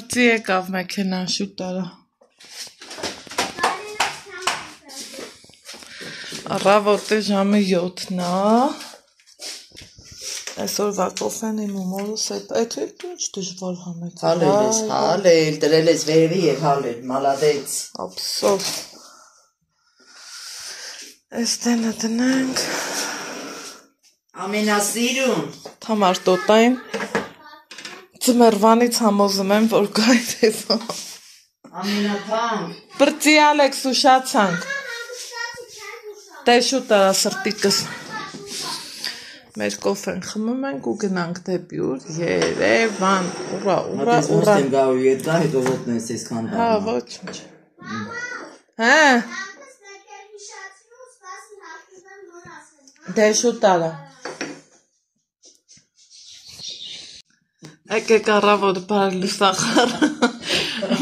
Բրծի եկավ մեքենան շուտ արա։ Առավոտը ժամը 7-ն է։ Այսօրվա կոֆեն իմ ու մորս հետ, այդ ինչ դժվար համեց։ Հալել, դրել ես վերևի և հալել, մալադեց։ Ափսոս։ Այս տենը տնենք։ Ամենասիրուն։ Թամար տոտային։ Ձմերվանից համոզում եմ, որ գայթ է վան։ Ամենաթանք։ Բրծի Ալեքս ուշացանք։ Դե շուտ արա սրտիկս։ Մեր կոֆեն խմում ենք ու գնանք դեպի ուր Երևան։ Ուրա, ուրա, ուրա։ Եմ գալու ետ գա, հետո ոտն ես ես կան Հա, ոչինչ։ Հա։ Դե շուտ արա։ Եկեք առավոտ բարի լուսախառ։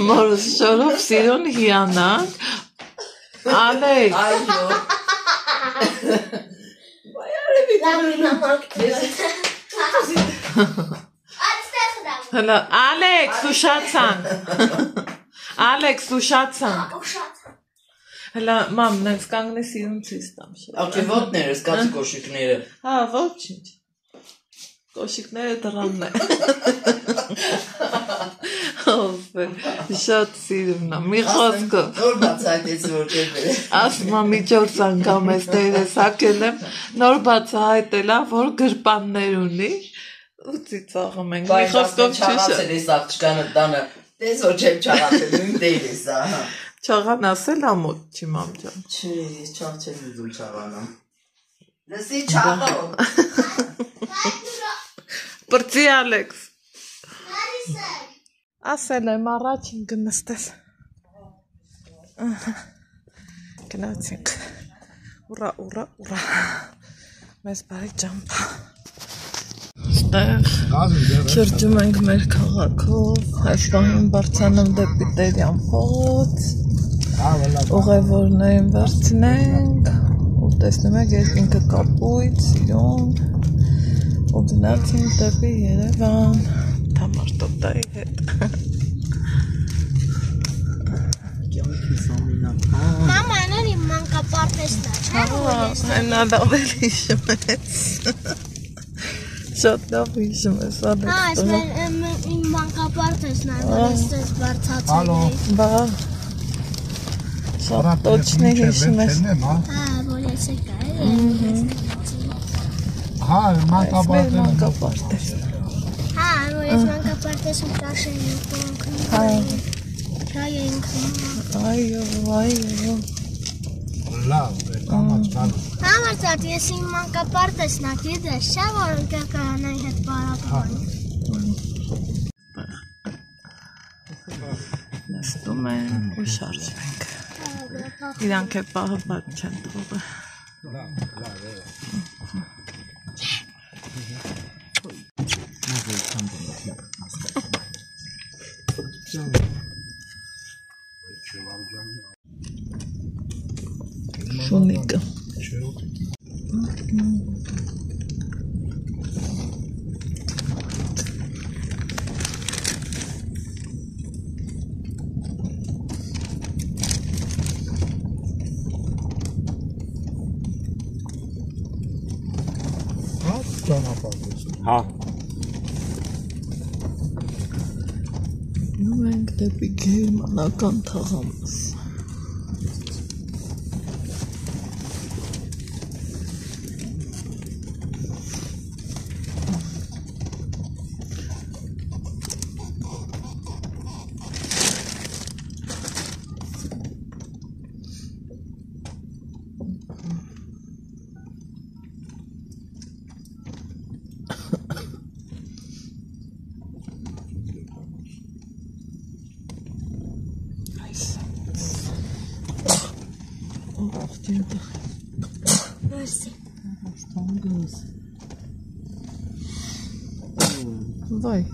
Մորս շորով սիրուն հիանանք։ Ալեք։ Այո։ Հլա, Ալեքս ուշացանք։ Ալեքս ուշացանք։ Հլա, մամ, նենց կանգնես իրուն ցույց տամ։ Աչի ոտներս, կացի կոշիկները։ Հա, ոչինչ։ Կոշիկները դրանն է։ Շատ սիրուն է, մի խոսքով։ Նոր բացահայտեց որ կերպեր։ Ասմա միջորս անգամ ես դերես հակել եմ, նոր բացահայտել է, որ գրպաններ ունի, ու ծիծաղում ենք, մի խոսքով չաղացել ես աղջկանը տանը, տես որ չեմ չաղացել, նույն դեր ես, ահա։ Չաղան ասել ամոտ չի մամ ջան։ Չէ, ես չաղ չեմ ուզում չաղանամ։ Լսի չաղով։ Բրծի Ալեքս։ Ասել եմ առաջին կնստես։ Գնացինք։ Ուրա, ուրա, ուրա։ Մեզ բարի ճամփա։ Ստեղ շրջում ենք մեր քաղաքով, այս պահին բարձրանում դեպի Տերյան փողոց, ուղևորներին վերցնենք, ու տեսնում եք երկինքը կապույտ, սիրուն, ու գնացինք դեպի Երևան, Թամար տոտայի հետ։ Մամա, այնան իմ մանկապարտեզն է, չէ՞ որ ես։ Այնա լավ էլ հիշում ես։ Շատ լավ հիշում ես, Ալեքս։ Հա, այս իմ մանկապարտեզն է, որ ես ես բարձացել էի։ Բա, շատ տոչնի հիշում ես։ Հա, որ ես եկա է։ Հա, մանկապարտեզ։ Հա, որ ես մանկապարտեզում տաշեն եկոնք։ Հա։ Հա, ենք։ Այո, այո։ Լավ, կամաց։ Համարձակ ես իմ մանկապարտեզն է, գիտես, չէ՞ որ կյանայի հետ բարապանի։ Նստում են ու շարժում ենք։ Իրանք է պահը բաց չեն թողը։ Շունիկը։ Հա։ Նու ենք դեպի գերմանական թաղամաս։ Vai.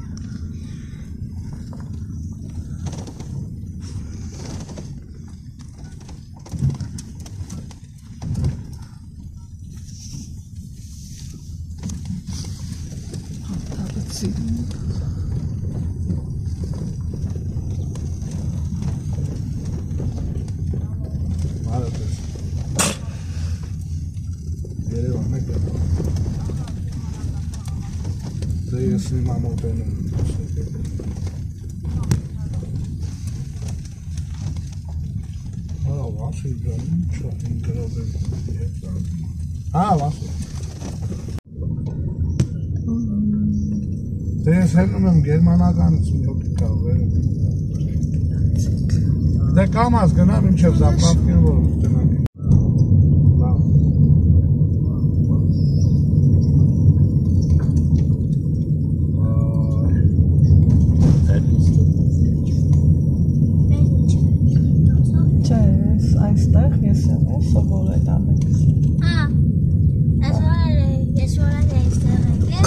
հիմա մոտենում Վասիլ ջան, ինչ ինտերով է հետ Հա, Վասիլ Դե ես հելնում եմ գերմանականից մոտի կավեր Դե կամաց գնամ ինչև զապրավկին որ տնակ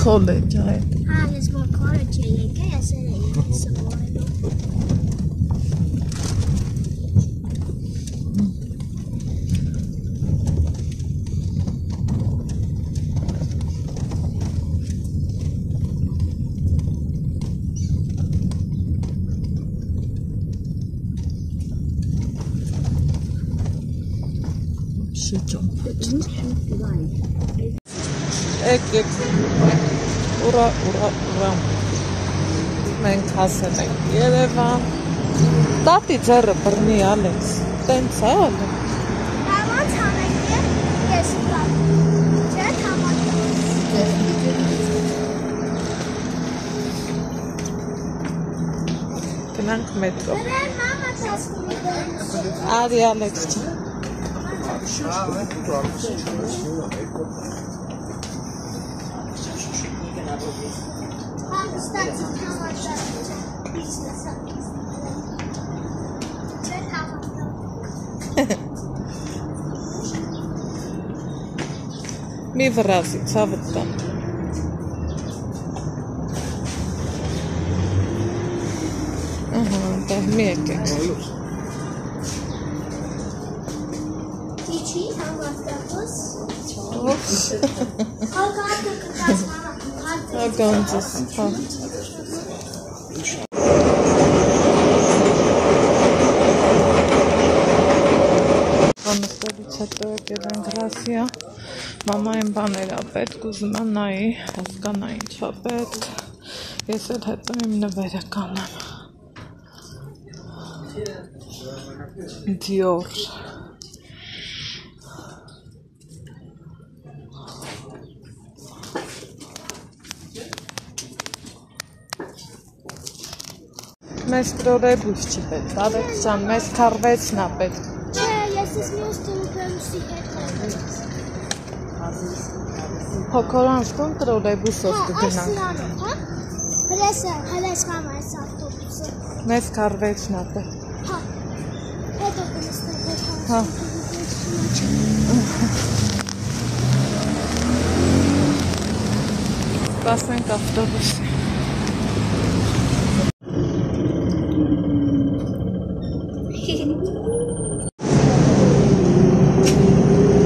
College, right? Ես որ college եկա, ես սովորելու Շիճոն Եկեք Ուրա Մենք հասել ենք Երևան Տատի ձեռը բռնի Ալեքս Տենց է ալը Ոնց անենք ես կա Չէ Գնանք մետրո Մամա ծասկի Արի Ալեքս ջան Մի վրազի, ցավը տան Դա մի եկեք Իչի համարտակոս Ագանձս, հա Անստելից հետո եկել են գրասիա Մամային բաներ պետք ուզում է նայի, հասկանա ինչ է պետք Ես էլ հետո իմ նվերը կանեմ Dior Մեզ տրոլեյբուս չի պետք, Ալեքս ջան, մեզ քառվեցն է պետք Չէ, ես ես մյուս տրոլեյբուսի հետ Փոքորանցքում տրոլեյբուսով կգնանք Հլես մամա ես ավտոբուսը Մեզ քառվեցն է պետք Հա, հետո կնստենք Հա Սպասենք ավտոբուսի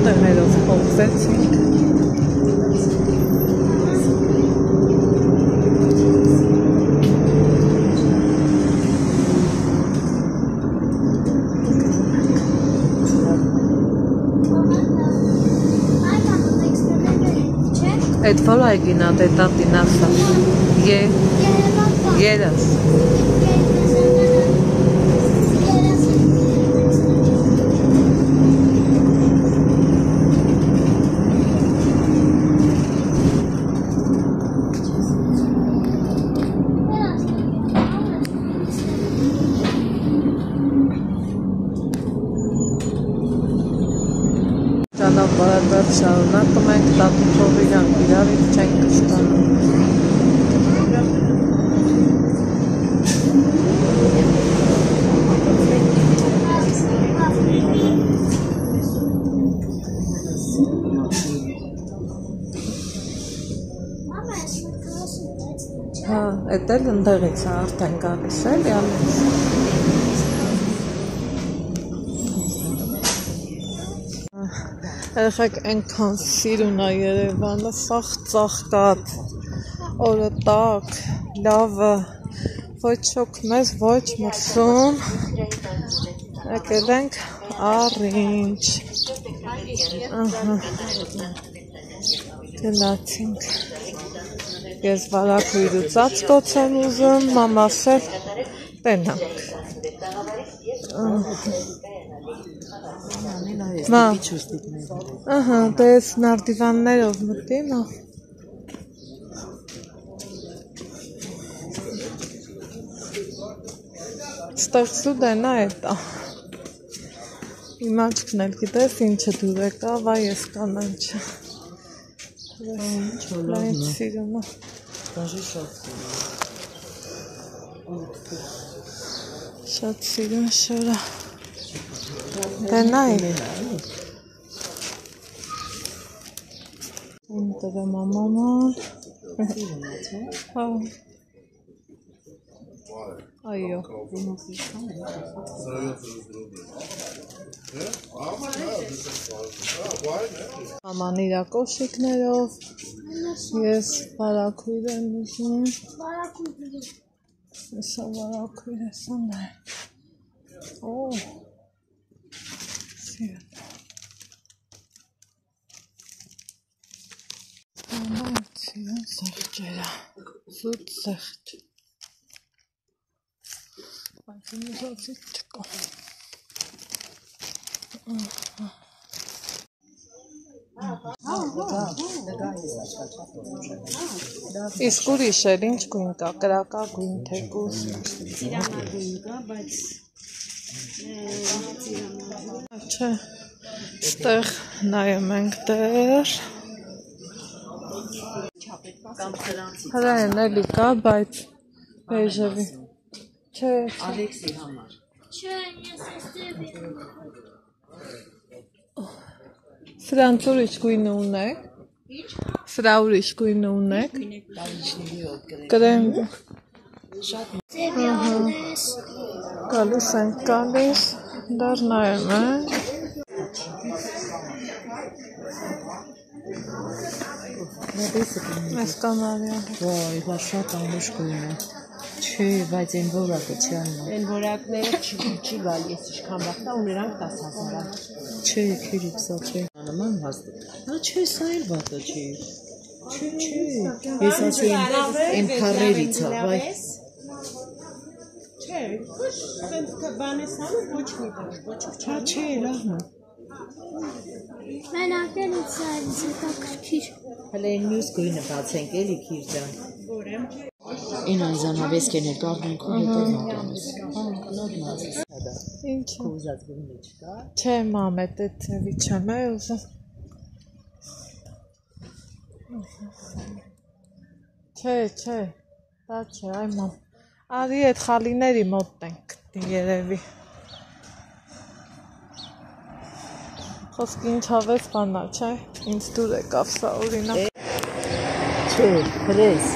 Տներով փոխվեցինք Այդ որ այգին ա դե տատին ասա Երաս Ճանապարհը շարունակում ենք տատի փողիրանք իրարից չենք կշտանում Հա, էդ էլ ընդեղից է արդեն գալիս էլի Ալեքս Երեխեք այնքան սիրուն է Երևանը, սաղ ծաղկած, օրը տաք, լավը, ոչ շոք մեզ, ոչ մրսում, եկել ենք առինչ, գնացինք, Ես վարակույրու ծածկոց եմ ուզում, մամասել տենանք։ Ահա, դե ես նարդիվաններով մտի, մա։ Ստեղծու դենա էտա։ Իմ աչքն էլ գիտես ինչը դուր եկա, վայ ես կանանչը։ Լայն սիրունը։ Շատ սիրուն շորա։ Դենա է։ Ինտերը մաման։ Հա։ Այո։ Մաման իրա կոշիկներով, ես վարակույր եմ ուզում։ Սա վարակույր է, սա նայ։ Օ, սիրուն։ Մաման սիրուն սեղջերա, զուտ սեղջ։ Բայց իմ ուզածից չկա։ Իսկ ուրիշ էր, ինչ գույն կա, կրակագույն, թեկուզ։ Ծիրանագույն կա, բայց Չէ, ստեղ նայում ենք դեր։ Հրեն էլի կա, բայց բեժևի։ Չէ, Ալեքսի համար։ Չէ, ես էստեղ սրանց ուրիշ գույնը ունեք։ Սրա ուրիշ գույնը ունեք։ Կրեմ։ Գալիս ենք գալիս, դար նայում ենք։ Այս կանարյան։ Ոյ, բա շատ անուշ գույն է։ Չէ, բայց այն որակը չի անում։ են որակները չի գալ, ես ինչքան վաղտա ու նրանք 10,000 Չէ, քիրիք սա չէ։ Նման հաստատ։ Հա չէ, սա էլ վատը չի։ Չէ։ Ես ասում եմ, այն քարերից է, վայ։ Չէ, սենց բանես անում ոչ մի բան, ոչ Հա չէ, լավն է։ Մենակ էլ ինձ այս հետաքրքիր։ Հələ այն մյուս գույնը բացենք էլի քիր ջան։ որեմ։ Այն այզանավեսկեն էլ կառնենք ու հետո մոտանես։ Ինչ։ Ուզած գույնը չկա։ Չէ, մամ, էդ էվի չեմ է ուզում։ Չէ, դա չէ, այ մամ։ Արի այդ խալիների մոտ ենք գտնի երևի։ Խոսքի ինչ հավես բանա, չէ, ինձ դուր եկավ սա օրինակ։ Չէ, հրես։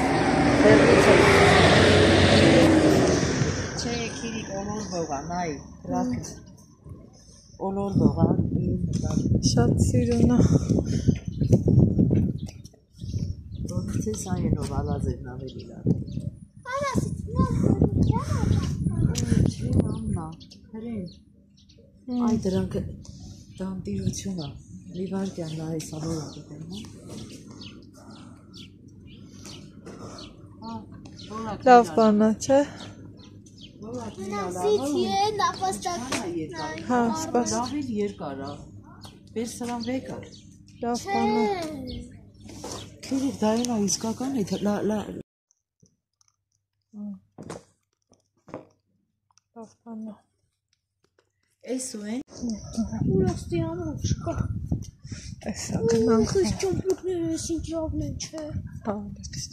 Չէ, քիրիկ օլոր բողան, այ, ռակը։ Օլոր բողան, Շատ սիրուն է։ Ոնց է սա ենով ալազերն ավելի լավ։ Չէ, ամնա, հրեն։ Այ դրանք տանտիրություն է, լիվարկյան նա այս ամորը դուկեն, Լավ բանա, չէ։ Նասից են ապաստակին։ Հա, սպաս։ Լավ էլ երկար է, բեր սրան վեկար։ Լավ բանա։ Քիրիկ դա են իսկական է, Լավ բանա։ Էս ու են։ Ուրաստի ամոչ կա։ Տեսա գնանք։ Այս ճամպրուկները ես ինչ լավն են, չէ։ Հա, դեքս։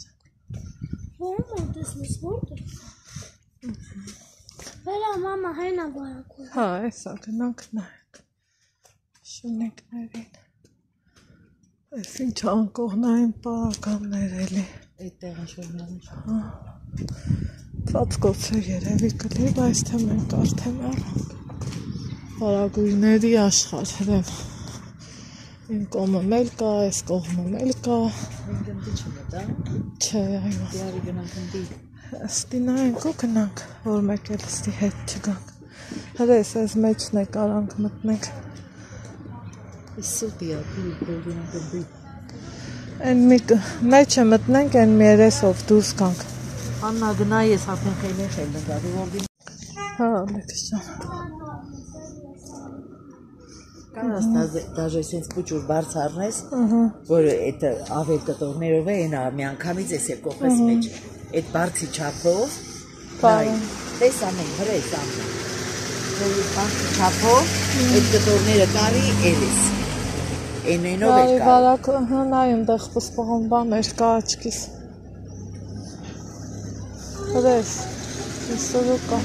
Ո՞րն է տեսնես, որտե՞ղ։ Վերա մամա հենա բարակում։ Հա, էսա գնանք նայենք։ Շունիկներին։ Այս ինչ անկողնային պարականներ էլի։ Այդտեղ ինչ-որ Ծածկոցը երևի կլի, բայց թե մենք արդեն առանք։ Բարագույրների աշխարհ հրեմ։ Իմ կողմում էլ կա, այս կողմում էլ կա։ Մենք ընտի չմտա, Չէ, այո։ դիարի գնանք ընտի։ Ստի նայենք ու գնանք, որ մեկ էլ ստի հետ չգանք։ Հրես, այս մեջն է կարանք մտնենք։ Այս սուտի է, քիրիկ, որ գնանք ընտի։ Այն մի մեջը մտնենք, այն մի երեսով դուրս գանք։ Աննա գնա ես հապեն խելեն նկատի որդի։ Հա, Ալեքսան։ Կանաս դաժե sense փուճուր բարձարնես, որ այդ ավել կտորներով է նա միանգամից էս կողես մեջ։ Այդ բարձի չափով, բայ, տեսանեն, հրեսան։ Որ բարձի չափով այդ կտորները կարի էլիս։ Այնենով էր կար։ Վարակ, նայ այնտեղ պսպղոն բաներ կա աչքիս։ Հրես, իսորո կա։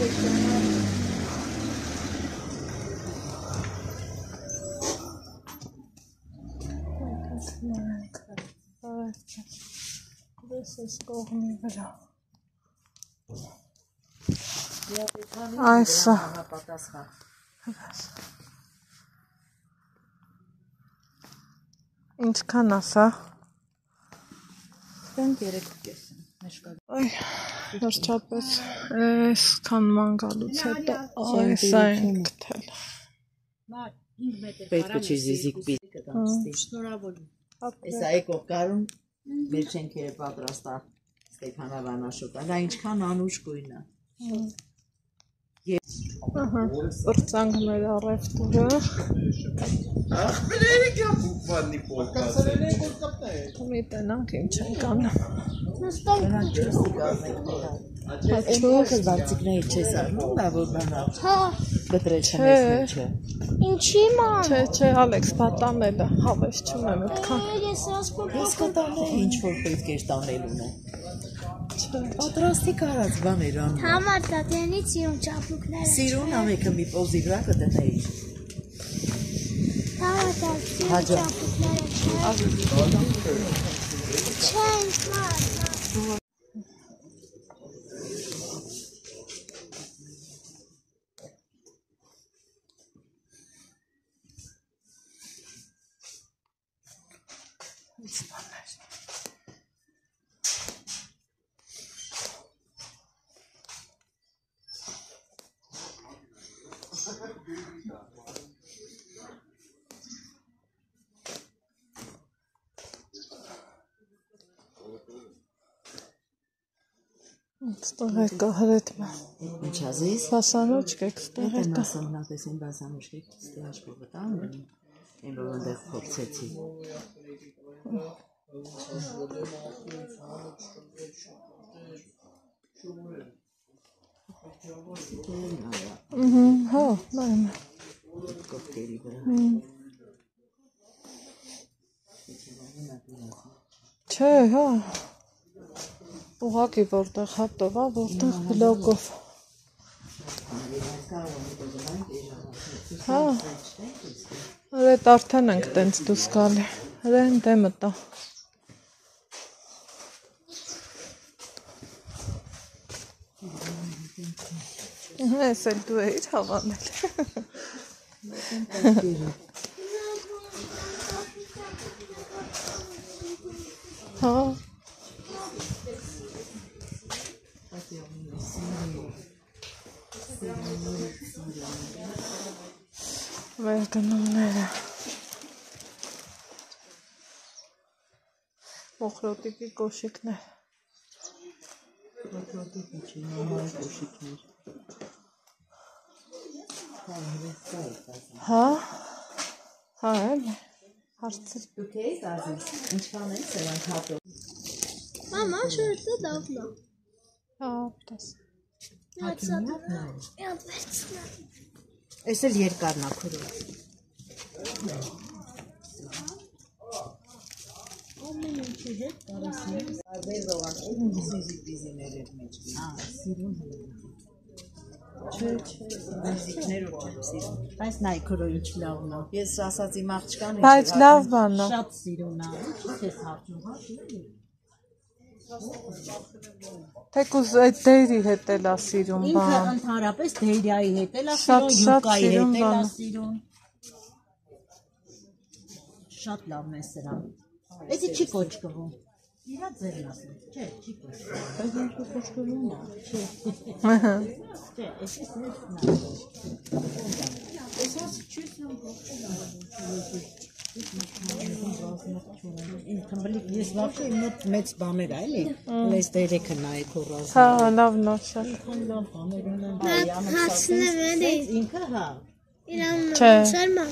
This կողմի վրա։ Այսա։ Ինչքան ասա։ Տենք 3.5 Այ, վերջապես այսքան մանգալուց հետո այսա ենք գտել։ Պետք է չի զիզիկ պիտի կտանստի։ Շնորհավորում։ Էսա եկող կարում մեր չենքերը պատրաստա Ստեփանավանաշուկա, դա ինչքան անուշ գույն է։ Ահա, բրծանք մեր առևտուրը։ Ախպերերը կա բուկվանի պոլկասը։ Մի տնանք ինչ ենք անում։ Նրանք չուսի գազենք Այնքան բարձիկների չես առնում, բա որ բանա։ Հա, Կտրել չնես չէ։ ինչի ման։ Չէ, Ալեքս, պատանել է, հավես չունեմ այդքան։ Ես ասում Ես կտանե ինչ որ պետք էր տանելուն է։ Պատրաստի կարած բաներ անում։ Համար տատյանից սիրուն ճապուկները։ Սիրուն ամեկը մի պոզի վրա կդնեի։ Համար տատյանից Հաջա։ ճապուկները չէ, ինքնար։ Ստեղ եկա հրետմա։ Ինչ ազիս։ Բասանոճք եք ստեղ Այդ եկա։ մասնատեսին բասանուշկի ստի աշխովը տան, այն որ ընդեղ փորձեցի։ Հա, նայում է։ Կողքերի վրա։ Չէ, հա։ Ուղղակի որտեղ հատով, որտեղ բլոգով։ Հա։ Այդ արդեն ենք տենց դուս գալի։ Հրեն դե մտա։ Ես էլ դու էիր հավանել։ Հա։ Մեր գնումները Մոխրոտիկի կոշիկներ Մոխրոտիկի չի, նոմար կոշիկներ Հա, հա էլ հարցր Դուք էիք ազիս, ինչքան եք սրանք հատով Մամա, շորտը դավնա Հա, տես Իատ վերցնա Ես էլ երկարն ակուրով Ամեն ինչի հետ կարասներ Արբեր ռողան, այդ սիզիկ բիզիներ էր մեջ Սիրուն Չէ, բիզիկներով չեմ սիրուն Բայց նայ քրո ինչ լավն է Ես ասած իմ աղջկան Բայց լավ բան է Շատ սիրուն է, ինչի՞ ես հարցնում, Թեկուզ այդ դերի հետ էլ է սիրուն Ինքը բան ընդհանրապես դերյայի հետ էլ է Շատ սիրուն, յուկայի սիրուն հետ էլ է բան է։ սիրուն Շատ լավն է սրան Էսի չի կոչկվում Իրա ձերն ասում, չէ, չի կոչկվում Բայց ինչու կոչկվում է, չէ Չէ, էսի սերն է Ես ասի չես նամ կոչկվում Ես вообще մոտ մեծ բաներ ա էլի, լես դերեքը նայի քորած։ Հա, լավ նոշել։ Հասնեմ էլի։ Ինքը հա։ Իրան Չէ։ շարմամ։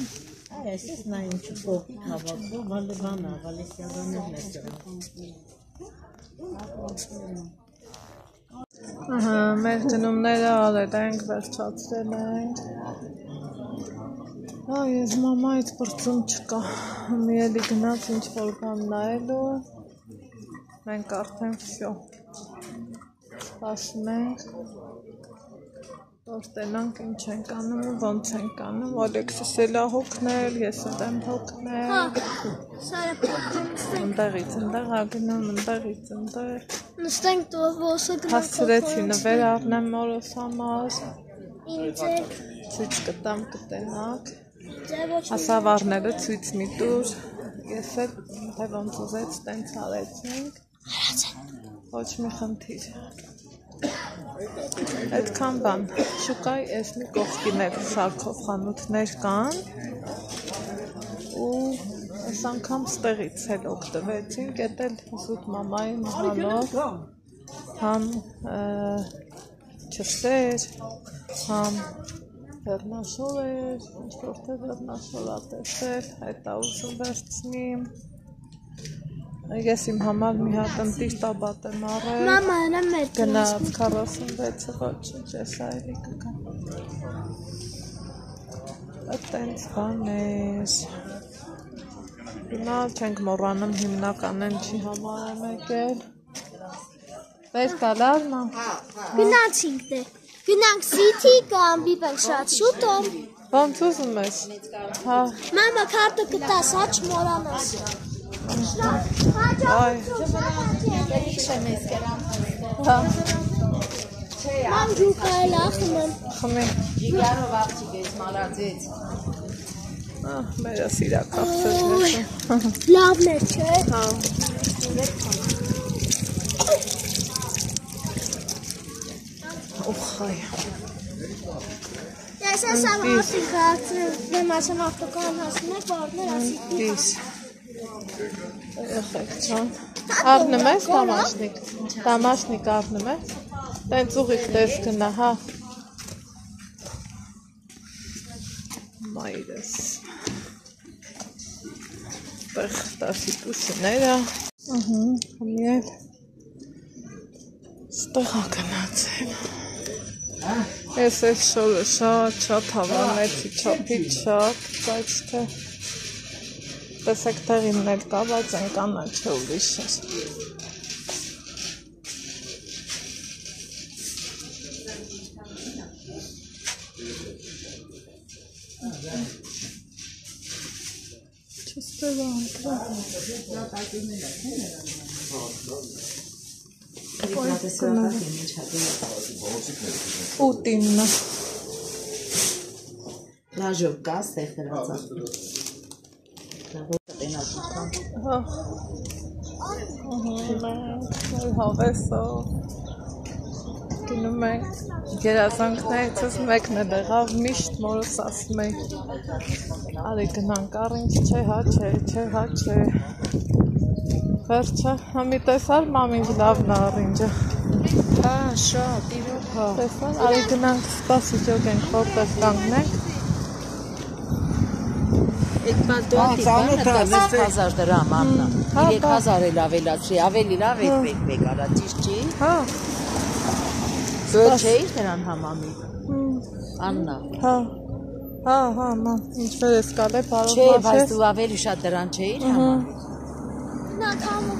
Այս էս նա ինչ փոփի հավաքվում, վալեվանա, վալեսյալաներն է դրա։ Ահա, մեր գնումները արել ենք, վերջացրել ենք։ Այս մամայից բրծում չկա, մի էլի գնաց ինչ-որ բան նայելու, մենք արդեն վсё, ասում ենք, որ տենանք ինչ ենք անում, ոնց ենք անում, Ալեքսիս էլ է հոգնել, ես էլ եմ հոգնել, Սարը փոքրում ընդեղից ընդեղ ագնում, ընդեղից ընդեղ, նստենք ոսը գնանք հասցրեցի նվեր առնեմ մորոս համար, ինձ ցույց կտամ կտենակ, ձե ոչ ասավարները ցույց մի տուր, ես էլ թե ոնց ուզեց տենց արեցինք, ոչ մի խնդիր, այդքան բան, շուկայի ես մի կողքին էլ սարքով խանութներ կան, ու այս անգամ ստեղից էլ օգտվեցինք, էդ էլ զուտ մամայի մահալով, համ չստեր, համ վերնաշոր էր, ինչ-որ թե վերնաշոր ատեսել, այդ աուզում վերցնիմ, ես իմ համար մի հատ ընտիր տաբատ եմ առել, Մամա հնա մեր գնաց 46-ը ոչինչ ես այլի կգա, այդտենց բան ես, հիմա չենք մոռանում հիմնականեն չի համար եմ եկել, վեր կալար մա, Գնացինք դե, գնանք սիթի կամ բիպենք շատ շուտով, ոնց ուզում ես, հա, մամա քարտը կտաս, հաչ մորանաս, այ, հա, մամ ջուկայել ախում եմ, խմի, Ջիգարով աղջիկ ես մալածեց։ մերը սիրակապցել ես, լավն է չէ, հա, ուխայ, ես ես ամ ասին կարացրել, դեմ ասեմ ավտոկան հասնում եք, բարներ ասիք, դիս, եղեք չան, առնում ես տամաշնիկ առնում ես, տենց ուղիք դես գնա, հա, մայրս, տեղ տասի պուսիները, հմիել, ստեղա գնացել, ես ես շորը շատ հավանեցի, չապից շատ, բայց թե տեսեք տեղիմն էլ կա, բայց են կանա չէ ուրիշ էր, չստեղա ուտիննը, Լաժով կա ստեղ դրածա։ հա, հավեսով, գնում ենք, գերազանքներիցս մեկն էլ եղավ, միշտ մորս ասում ենք, արի գնանք առինչ չէ, հա չէ, վերջը, համի տեսար մամին լավն առինջը, Հա, շատ, իրոք հա։ տեսար, արի գնանք սպասի ճոգենք, որտեղ կանգնենք, Այդ բանտոատի բանը 10,000 դրամ աննա։ 3,000 էլ ավելացրի, ավելի լավ է մեկ արա, ճիշտ չի։ հա, Դու չէիր նրան համամի։ Աննա։ հա, ման, ինչ-որ ես կալ է, բարով Չէ, բայց մաշես, դու ավելի շատ դրան չէիր համամի։ նա կամու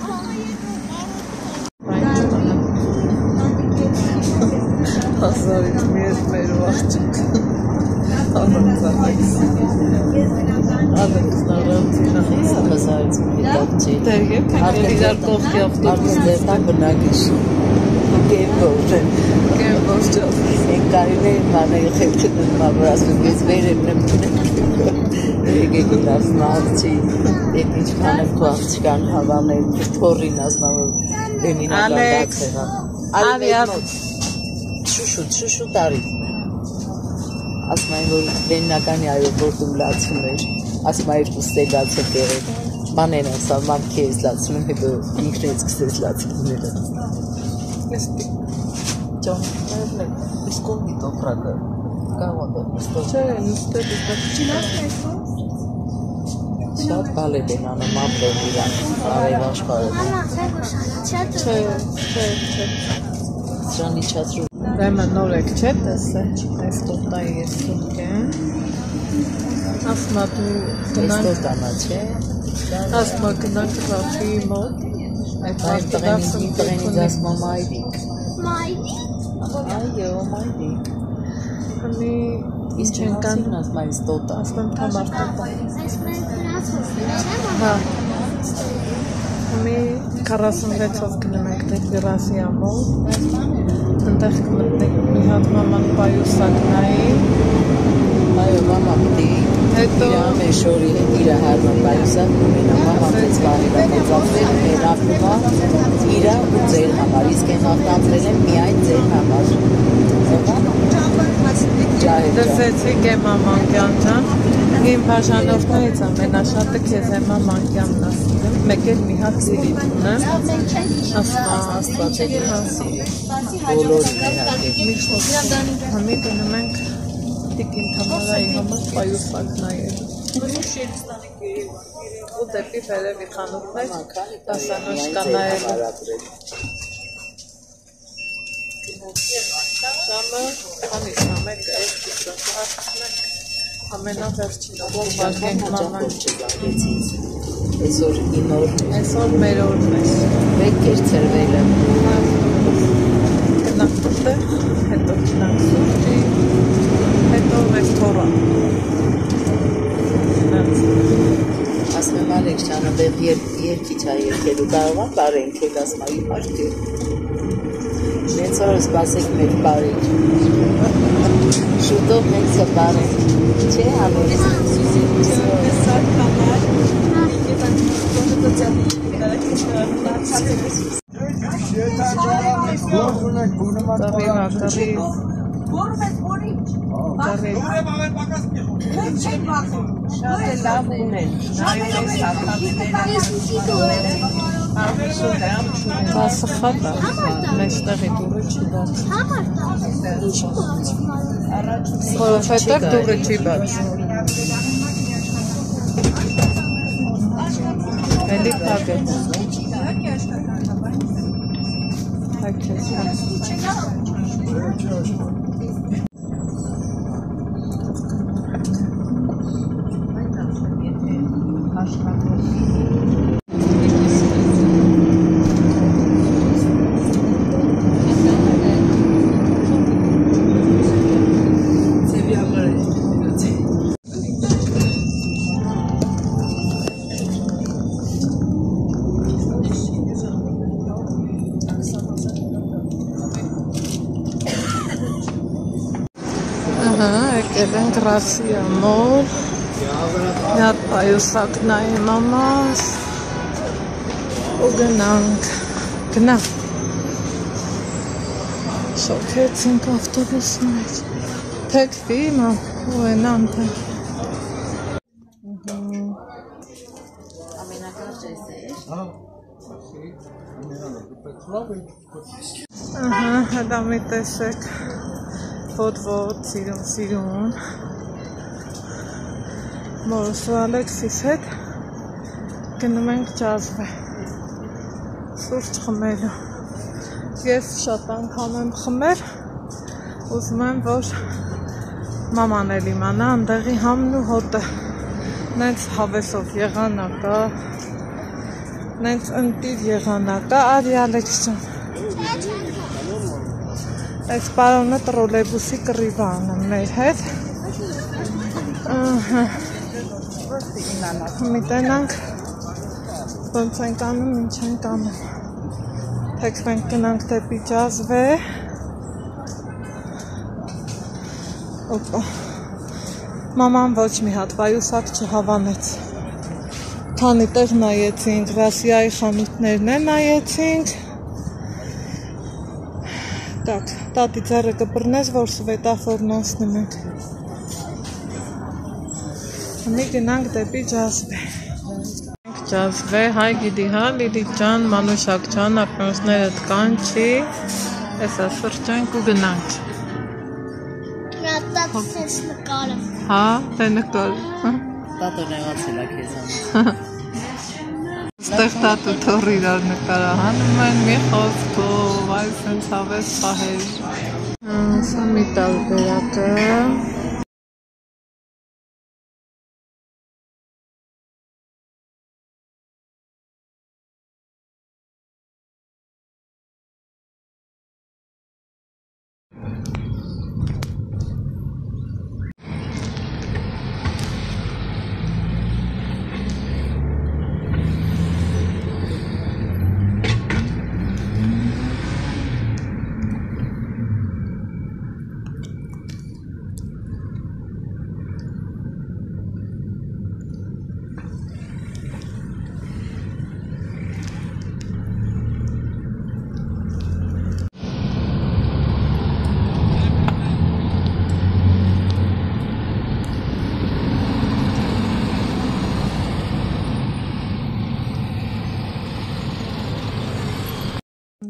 հազարից մի ես մեր աղջիկ, անանցանաքս, Ալեքսն առանցին աղջիկ, 10,000-ից մի դակ չի։ դեր եկ ենք իրար կողքի ավտոբուսը, Արդեն բնակիչ։ Գեյմբորդ է։ կեմբոս ճով, Են կարիներ մանե խելքը դնում ասում ես վեր եմ նմտում։ Եկեք ասում աղջի, ետ ինչքան եմ քո աղջկան հավանել, թորին ասնավոր բեմին ագանդած եղավ։ արի, Շուշուտ արի։ Ասում այն, որ բեննականի այոպորտում լացում էր։ ասում այր ստեգած է տեղը մանեն ասա մամքի ես լացնում հետո ինքնից սկսես լացիկները ճանաչել է իսկոն դոկրակը կավանդը չէ նստել շատ բալետ են անում ապրել իրան արև աշխարհը չէ սրան իջացրու Դեմը նոր եք չէ տեսել այս տոտայի ես սուկեն ասմա դու գնանք տոտանա չէ ասմա գնանք ռաֆի մոտ այդ տղենից ասմա մայրիկ այո մայրիկ Համի ինչ են կան ասմա այս տոտա ասմեմ թամար տոտա Հա Համի 46-ով գնում ենք դեպի Ռասիա մոտ Ընդեղ կմտնենք մի հատ մաման պայուսակնայի այո մամա պիտի հետո մեր շորի հետ իրա հարմար պայուսակ ունենա մաման մեծ բարիլա մեծացրել մեր ապնումա իրա ու ձեր համար իսկ են հաղթանցրել են միայն ձեր համար Դսեցիք է մամանկյան ջան Իմ բաժանորդներից ամենաշատը քեզ է մամանկյանն ասում մեկ էլ մի հատ սիրիտ ունեմ ասմա աստվածելի բոլորի Համի գնում ենք տիկին թամարայի համար պայուսակ նայելու ու դեպի վերևի խանութներ դասանոց կա նայելու Ժամը քանիս ամեն ամենավերջինով ուղարկենք մաման այսօր իմ օրն է Այսօր մեր օրն է մեկ կերցրվել է գնանք տեղ հետո գնանք սուրճի հետո ռեստորան ասում եմ Ալեքսյանը դեղ երկիչ է երկելու կարող եմ բարենք էլ ասմա իհարկե Մենք օրը սպասեք մեր բարենք շուտով մենք սպարենք չէ ամեն Բասը խատա, մեստեղի դուրը չի բաց Որովհետև դուրը չի բաց Էլի պակ է Պակ ես Եկել ենք Ռասիա մոտ Մի հատ պայուսակ նայի մամաս ու գնանք գնա շոքեցինք ավտոբուսն մեջ թեքվի մամ ու ենան թե ամենակարճ ես հետա մի տեսեք Ոտ-ոտ, սիրուն Մորս ու Ալեքսիս հետ գնում ենք ջազվե Սուրճ խմելու Ես շատ անգամ եմ խմել Ուզում եմ, որ մաման էլ իմանա անդեղի համն ու հոտը Նենց հավեսով եղանակա Նենց ընտիր եղանակա Արի Ալեքսյան Այս պարոնը տրոլեյբուսի կռիվան է մեր հետ Մի տենանք ոնց ենք անում, ինչ ենք անում Թեքվենք գնանք դեպի ջազվե Օպա Մաման ոչ մի հատ պայուսակ չհավանեց Քանի տեղ նայեցինք, Ռասիայի խանութներն է նայեցինք Так, տատի ձեռը կբռնես, որ սվետաֆորն անցնում ենք Մի գնանք դեպի ջազվե։ Ջազվե, հայ գիտի հա, Լիլիթ ջան, Մանուշակ ջան, ապրանքներդ կան չի։ Էսա սրճենք ու գնանք։ Տատը սենց նկարը։ Հա, դե նկար։ Տատոն եղացել է քեզանից։ Ստեղ տատու թող իրար նկարահանում են մի խոսքով, այ սենց հավես պահել։ Սա մի տարբերակ է։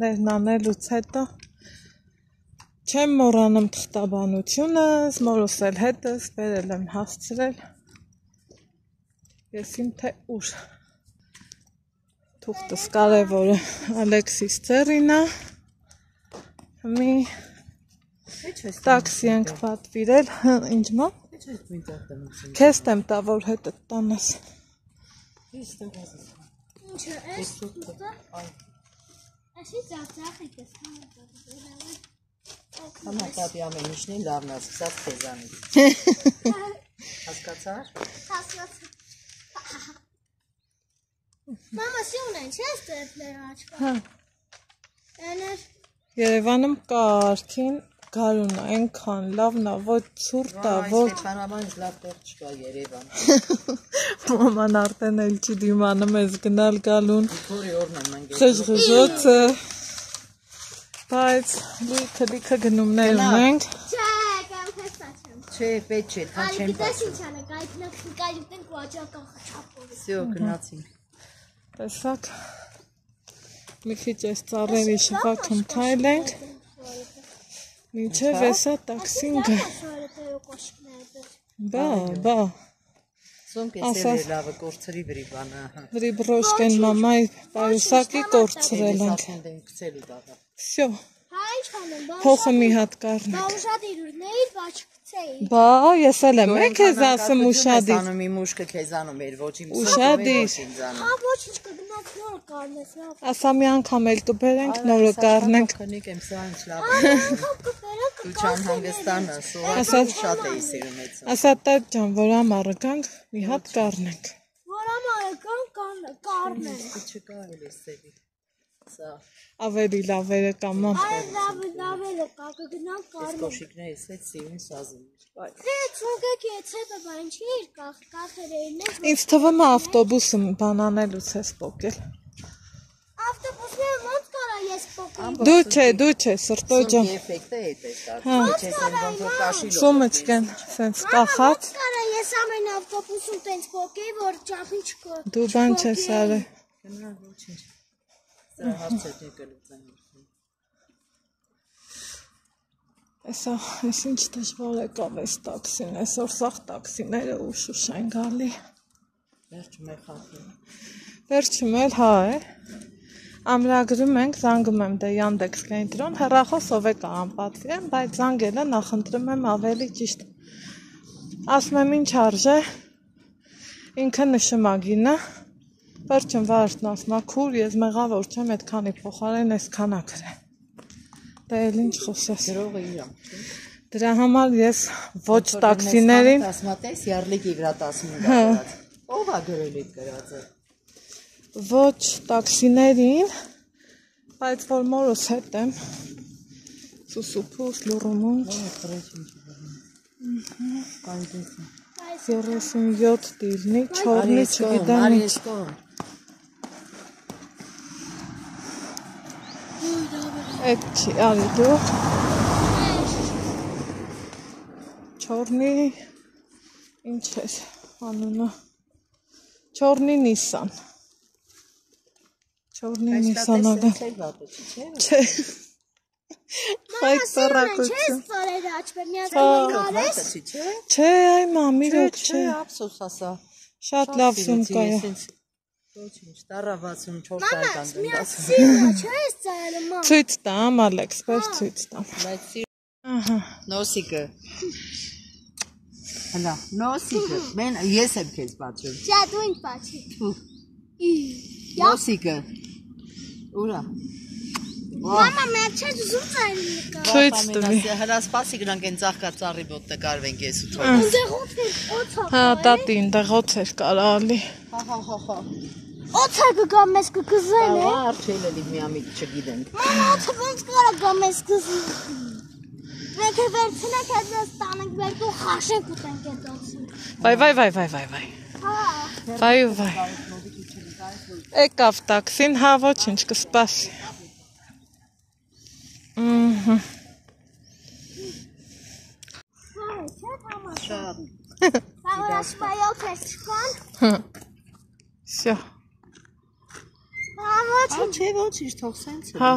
Ներն անելուց հետո չեմ մոռանում թղթաբանությունս, մորս էլ հետս բերել եմ հասցրել։ Ես իմ թե ուր։ Թուղթս կարևորը Ալեքսիս ծերինա։ Մի տաքսի ենք պատվիրել, ինչ մա։ Քեզ տեմ տա, որ հետդ տանես։ Ինչը էս թուղթը։ Այսի ծաղծաղ եք ես Համակապի ամեն ինչն լավն է, սկսած քեզանից։ Հասկացար։ Հասկացա։ Մամա սյուն են, չես դեպներ աչկա։ Հա։ Էներ։ Երևանում կարքին գարուն է, այնքան լավն է, ոչ ցուրտ է, ոչ Քանամանից լավ տեղ չկա Երևան։ մաման արդեն էլ չի դիմանում ես գնալ գալուն։ Որի օրն եմ մենք։ Խժխժոցը։ Բայց լիքը գնումներ ունենք։ Չէ, կամ հեսա չեմ։ Չէ, պետք չէ, թա չեմ Գիտես ինչ անենք, այդ նկարիտենք ու աճական խճապով։ Всё, գնացինք։ Տեսակ։ Մի քիչ այս ծառերի շվաքում քայլենք։ Մինչև էսա տաքսին գա։ Բա։ Սոնք էսել լավը կորցրի վրի բանը։ Վրի բրոշկեն մամայի պայուսակի կորցրել ենք։ Գցելու դաղա։ Всё։ Հա ինչ անեմ, Փոխը մի հատ կառնենք։ բա ուշադիր ուրնեիր, բա չգցեի։ Բա, ես էլ եմ քեզ ասում ուշադիր։ Անում իմ ուշքը քեզանում էր, ոչ իմ Ուշադիր։ Հա ոչինչ կգնաց նորը կառնես, լավ։ Ասա մի անգամ էլ կբերենք, նորը կառնենք։ Քնիկ եմ, սա ինչ լավ։ Անգամ կբերեք, Դու չանհանգստանա, սովորական շատ էի սիրում այդ։ Ասա տեր ջան, որ ամառը գանք, մի հատ կառնենք։ որ ամարական կառնեն։ Չկա էլ էսելի։ Սա Ավելի լավերը կամ Այ լավերը կա, կգնանք կառնեն։ կոշիկներից հետ սիրուն սազում։ Դե ցուգեք ես հետո բա ինչի իր կախերերն են։ Ինձ թվում է ավտոբուսը բանանելուց ես փոկել։ Ավտոբուսները ոնց կարա ես փոքրի։ Դու չէ, սրտո ջան։ Էֆեկտը է պես դարձել, չէ՞ ոնց որ կաշի լո։ Սումычկեն, սենց կախած։ Ոնց կարա ես ամեն ավտոբուսում տենց փոքրի, որ ճախին չկա։ Դու բան չես արել։ Գնա ոչինչ։ Սա հարցեր եկելուց են։ Էսա, ես ինչ դժվար եկավ այս տաքսին, այսօր սաղ տաքսիները ուշուշ են գալի։ Վերջում է խախին։ Վերջում էլ հա է։ Ամրագրում ենք, զանգում եմ դե Yandex կենտրոն, հեռախոսով է կանպատվիրեմ, բայց զանգելը նախընտրում եմ ավելի ճիշտ։ Ասում եմ ինչ արժե, ինքը նշում է գինը, վերջում վարորդն ասում է քուր, ես մեղավոր չեմ, այդքանի փոխարեն այսքան ա գրել։ Դե էլ ինչ խոսես։ Գրողը իրամ։ Դրա համար ես ոչ տաքսիներին, Ասում ես յարլիկի վրա 15 գրած։ Ո՞վ է գրել այդ գրածը։ ոչ տաքսիներին, բայց որ մորս հետ եմ, սուսուփուս, լուրումուն, 37 դիլնի, չորնի, չգիտեմ ինչ։ Այդ չի, արի դու, չորնի, ինչ ես, անունը։ Չորնի Նիսան։ Չորնի Նիսան ալը։ Չէ։ Այդ ծառակություն։ Չէ, այ մամիրոք չէ։ Ափսոս ասա։ Շատ լավ սումկա է։ Ոչինչ, տարա 64 տարեկան դնդաս։ Ցույց տամ, Ալեքս, բայց ցույց տամ։ Ահա, Նոսիկը։ Հլա, նոսիկը։ Մեն ես եմ քեզ բացում։ Չէ, դու ինձ բացի։ Նոսիկը։ Ուրա։ Մամա, մեր չէ զուտ այն նկա։ ցույց տվի։ Հլա սպասի գնանք այն ծաղկա ծառի մոտ նկարվենք ես ու թող։ Այնտեղ օծա։ Հա, տատի, այնտեղ ոց էր կարալի։ Հա։ Օծա կգա մեզ կգզեն է։ Արչել էլի միամիտ չգիտենք։ Մամա, օծա ոնց կարա գա մեզ կգզեն։ Մենք վերցնենք այդ մեզ տանենք մեր դու խաշենք ուտենք այդ օծին։ Վայ։ Հա։ Վայ։ Եկավ տաքսին, հա, ոչինչ կսպասի։ Շատ։ Ասպայոց ես չկան։ Всё։ Ոչինչ։ Չէ, ոչինչ, թող սենց է։ Հա։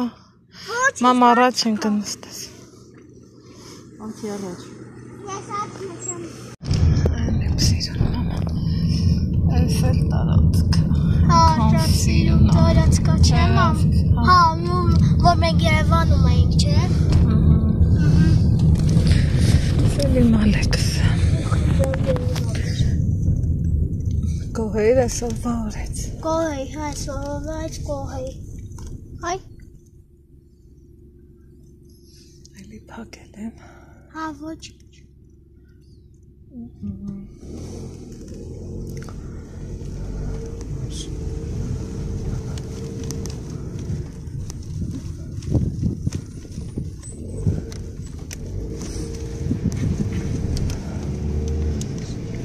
Մամ առաջ ենք նստես։ Անցի առաջ։ Ես այդ եմ։ Այն եմ սիրուն, մամա։ Էյֆել տարածքը։ Հա, շատ սիրուն տարածքա չէ, մամ։ Հա, որ մենք Երևանում էինք, չէ։ Սելիմ Ալեքս։ Գոհերը սովորեց։ Գոհեի, հա, սովորեց գոհեի։ Հայ։ Այլի փակել եմ։ Հա, ոչինչ։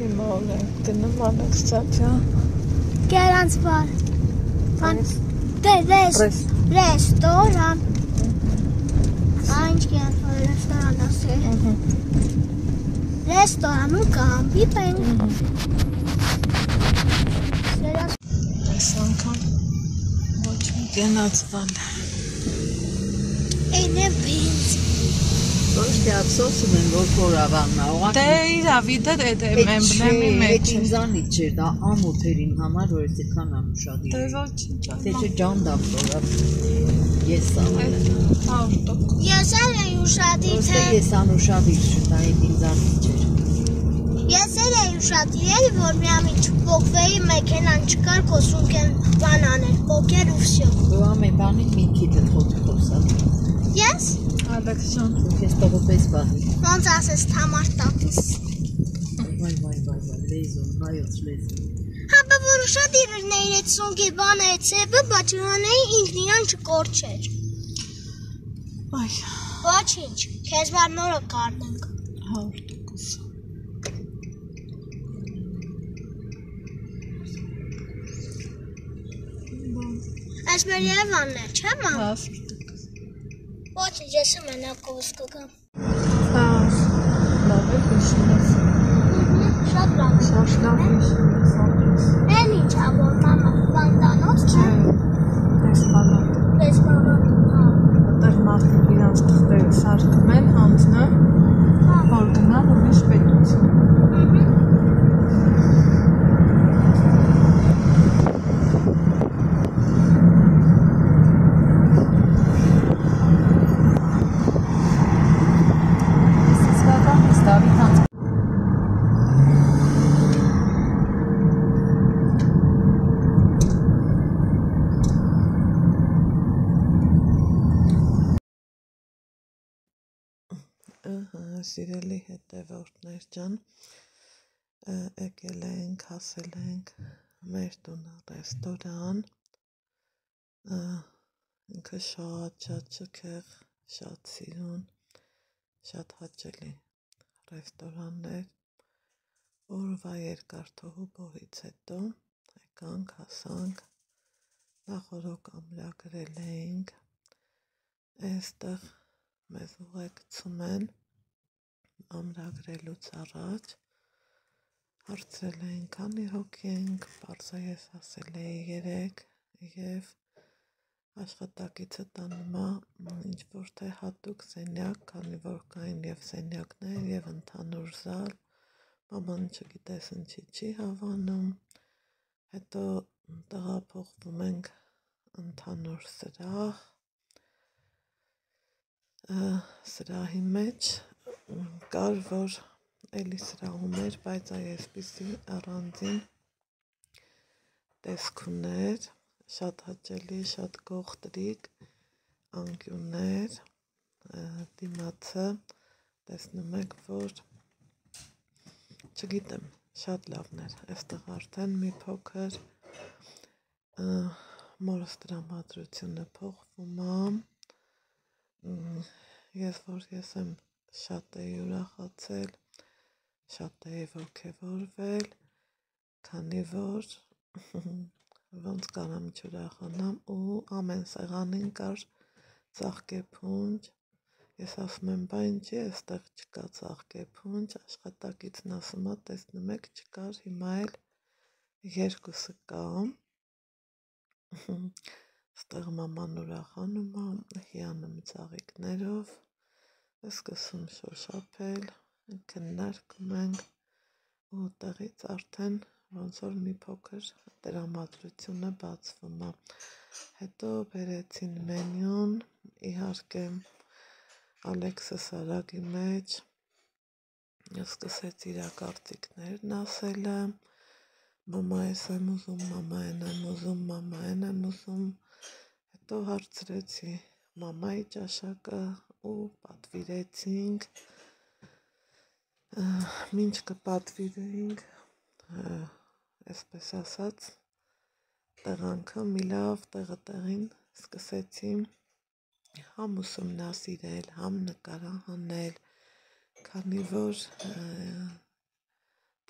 Հիմա ունենք գնում Ալեքս ծածյա։ Գերանց բար։ Ռեստորան։ Այն գերանց բար ռեստորան ասել։ Ռեստորանում կհանդիպենք։ Այս անգամ ոչինչ գնաց տան։ Այն է բինց։ Ոչ թե ափսոսում են, որ փորավանն է, ուղղակի։ Դե իրավի դա էմբլեմի մեջ է։ Ինձանից չէր, դա ամոթ էր իմ համար, որ ես այդքան անուշադիր Դե եմ։ ոչինչ Թե այլ։ չէ ջանդամ փորավ։ Ես սաղել եմ։ 100%։ Ես էլ էի ուշադիր, Ոստե թե ես անուշադիր չտա, այդ ինձանից չէր։ ես էլ էի ուշադիր, որ միամիտ չփոկվեի, մեքենան չկար, խոսունք են բան անել, փոկեր ու վсё։ Դու ամեն բանին մի քիչ խոսա։ Ես Ալեքս ջան։ Ես տողոպես բահի։ ոնց ասես թամար տատուս։ Վայ, լեզուն, հայոց լեզուն։ Հա, բա որ ուշադիր էր նեյրեց սոնքի բանը է ցեբը, բաչրանեի ինքն իրան չկորչեր։ Այ, Ոչինչ, քեզ վար նորը կառնենք։ 100%։ Այս մեր Երևանն է, չէ՞ մամ։ 100%։ Ոչինչ, ես մենակ կգամ։ Հա, լավ է հիշինես։ Շատ լավ է։ Շատ լավ հիշինես Ալեքս։ Էն ինչ ա որ մամա բանդանոց չէ։ Այս բանը։ Պես մամա։ Հա։ Այդտեղ մարդիկ իրանց թղթերը սարքում են հանձնը, որ գնան ուրիշ պետություն։ Սիրելի հետևորդներ ջան, եկել ենք, հասել ենք մեր տունը ռեստորան, ինքը շատ շքեղ, շատ սիրուն, շատ հաճելի ռեստորաններ, օրվա երկար թողուբոհից հետո եկանք, հասանք, նախորոք ամրագրել էինք, այստեղ մեզ ուղեկցում են ամրագրելուց առաջ Հարցրել էին քանի հոգի ենք, պարզը ես ասել էի 3 և աշխատակիցը տանում է ինչ-որ թե հատուկ սենյակ, քանի որ կային և սենյակներ և ընդհանուր զալ, մաման չգիտես ինչի չի հավանում, հետո տեղափոխվում ենք ընդհանուր սրահի մեջ, կար որ էլի սրահում էր, բայց այսպիսի առանձին տեսք ուներ, շատ հաճելի, շատ գողտրիկ անկյուններ, դիմացը տեսնում եք, որ չգիտեմ, շատ լավն էր, այստեղ արդեն մի փոքր մորս տրամադրությունը փոխվում է, ես եմ շատ էի ուրախացել, շատ էի ոգևորվել, քանի որ ոնց կարամ չուրախանամ ու ամեն սեղանին կար ծաղկեփունջ, ես ասում եմ, բա ինչի էստեղ չկա ծաղկեփունջ, աշխատակիցն ասում է, տեսնում եք չկար, հիմա էլ երկուսը կա, ստեղ մաման ուրախանում է, հիանում ծաղիկներով, սկսում շոշափել, քննարկում ենք ու տեղից արդեն ոնց որ մի փոքր տրամադրությունը բացվում է, հետո բերեցին մենյուն, իհարկե Ալեքսը սարագի մեջ, սկսեց իր կարծիքներն ասելը, մամա ես եմ ուզում, մամա են եմ ուզում, մամա են եմ ուզում, հետո հարցրեցի մամայի ճաշակը ու պատվիրեցինք, մինչ կպատվիրեինք, այսպես ասած, տեղանքը մի լավ տեղին սկսեցի համ ուսումնասիրել, համ նկարահանել, քանի որ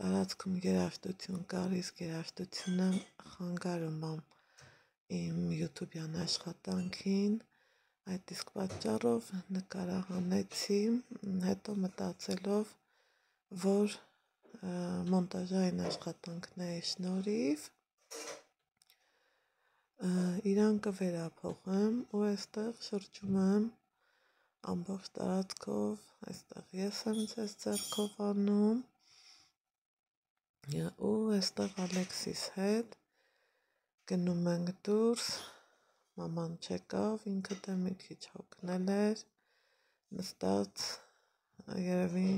տարածքում երաժշտություն կար, իսկ երաժշտությունը խանգարում է իմ յութուբյան աշխատանքին, այդ իսկ պատճառով նկարահանեցի, հետո մտածելով, որ մոնտաժային աշխատանքների շնորհիվ իրան կվերափոխեմ ու այստեղ շրջում եմ ամբողջ տարածքով, այստեղ ես եմ ձեզ ձեռքով անում ու այստեղ Ալեքսիս հետ գնում ենք դուրս, մաման չեկավ, ինքը դե մի քիչ հոգնել էր, նստած, երևի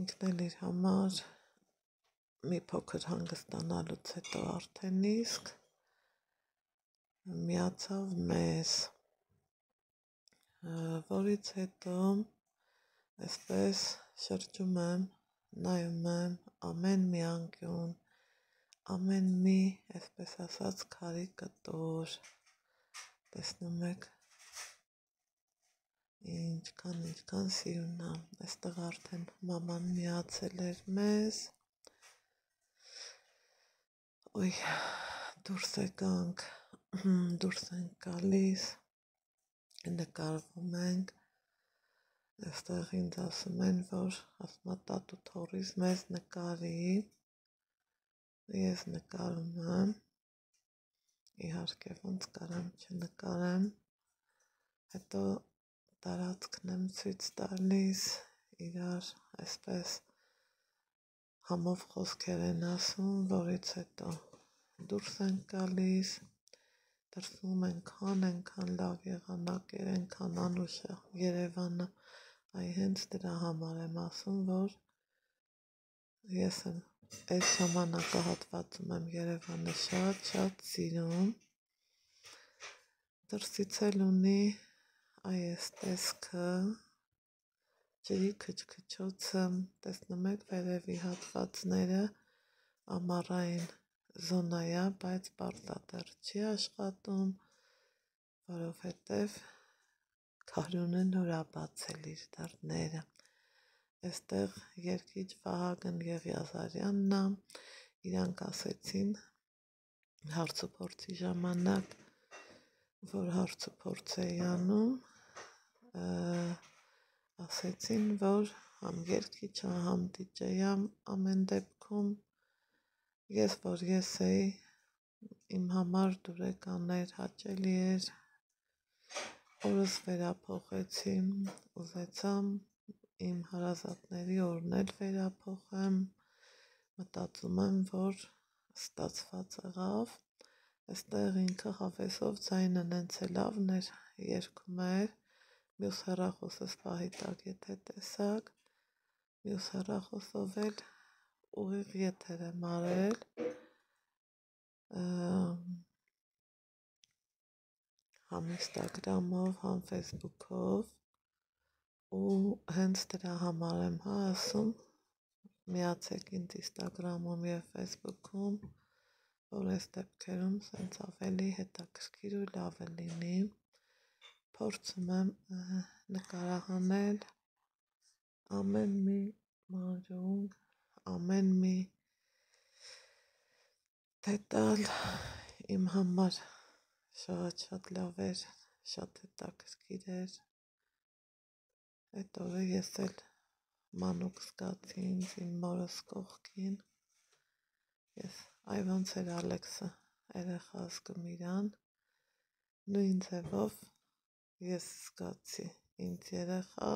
ինքն էլ իր համար մի փոքր հանգստանալուց հետո արդեն իսկ միացավ մեզ, որից հետո այսպես շրջում եմ, նայում եմ ամեն մի անկյուն, ամեն մի, այսպես ասած, քարի կտոր, տեսնում եք, ինչքան սիրուն է, այստեղ արդեն մաման միացել էր մեզ, դուրս եկանք, դուրս ենք գալիս, նկարվում ենք, այստեղ ինձ ասում են, որ ասում է տատու թողիս մեզ նկարի, ես նկարում եմ, իհարկե ոնց կարամ չնկարեմ, հետո տարածքն եմ ցույց տալիս, իրար այսպես համով խոսքեր են ասում, որից հետո դուրս ենք գալիս, դրսում այնքան լավ եղանակեր, այնքան անուշ է Երևանը, այ հենց դրա համար եմ ասում, որ ես եմ այս ժամանակահատվածում եմ Երևանը շատ սիրում, դրսից էլ ունի այս տեսքը, ջրի քչքչոցը, տեսնում եք վերևի հատվածները, ամառային զոնա է, բայց պարտադեռ չի աշխատում, որովհետև Քարյունը նոր է բացել իր դռները, այստեղ երգիչ Վահագն Եղիազարյանն է, իրանք ասեցին հարց ու փորձի ժամանակ, որ հարց ու փորձ էի անում, ասեցին, որ համ երգիչ համ դիջեյ ամեն դեպքում ես որ ես էի իմ համար դուրեկաններ հաճելի էր օրս վերափոխեցի ուզեցամ իմ հարազատների օրն էլ վերափոխեմ մտածում եմ որ ստացված եղավ այստեղ ինքը հավեսով ձայնը նենց է լավն էր երգում էր մյուս հեռախոսս պահի տակ եթե տեսակ մյուս հեռախոսով էլ ուղիղ եթեր եմ արել համ ինստագրամով համ ֆեյսբուքով ու հենց դրա համար եմ ասում միացեք ինձ ինստագրամում և ֆեյսբուքում որ այս դեպքերում սենց ավելի հետաքրքիր ու լավ է լինի փորձում եմ նկարահանել ամեն մի մանրունք ամեն մի դետալ իմ համար շատ լավ էր շատ հետաքրքիր էր այդ օրը ես էլ մանուկ զգացի ինձ իմ մորս կողքին ես այ ոնց էր Ալեքսը երեխա զգում իրան նույն ձևով ես զգացի ինձ երեխա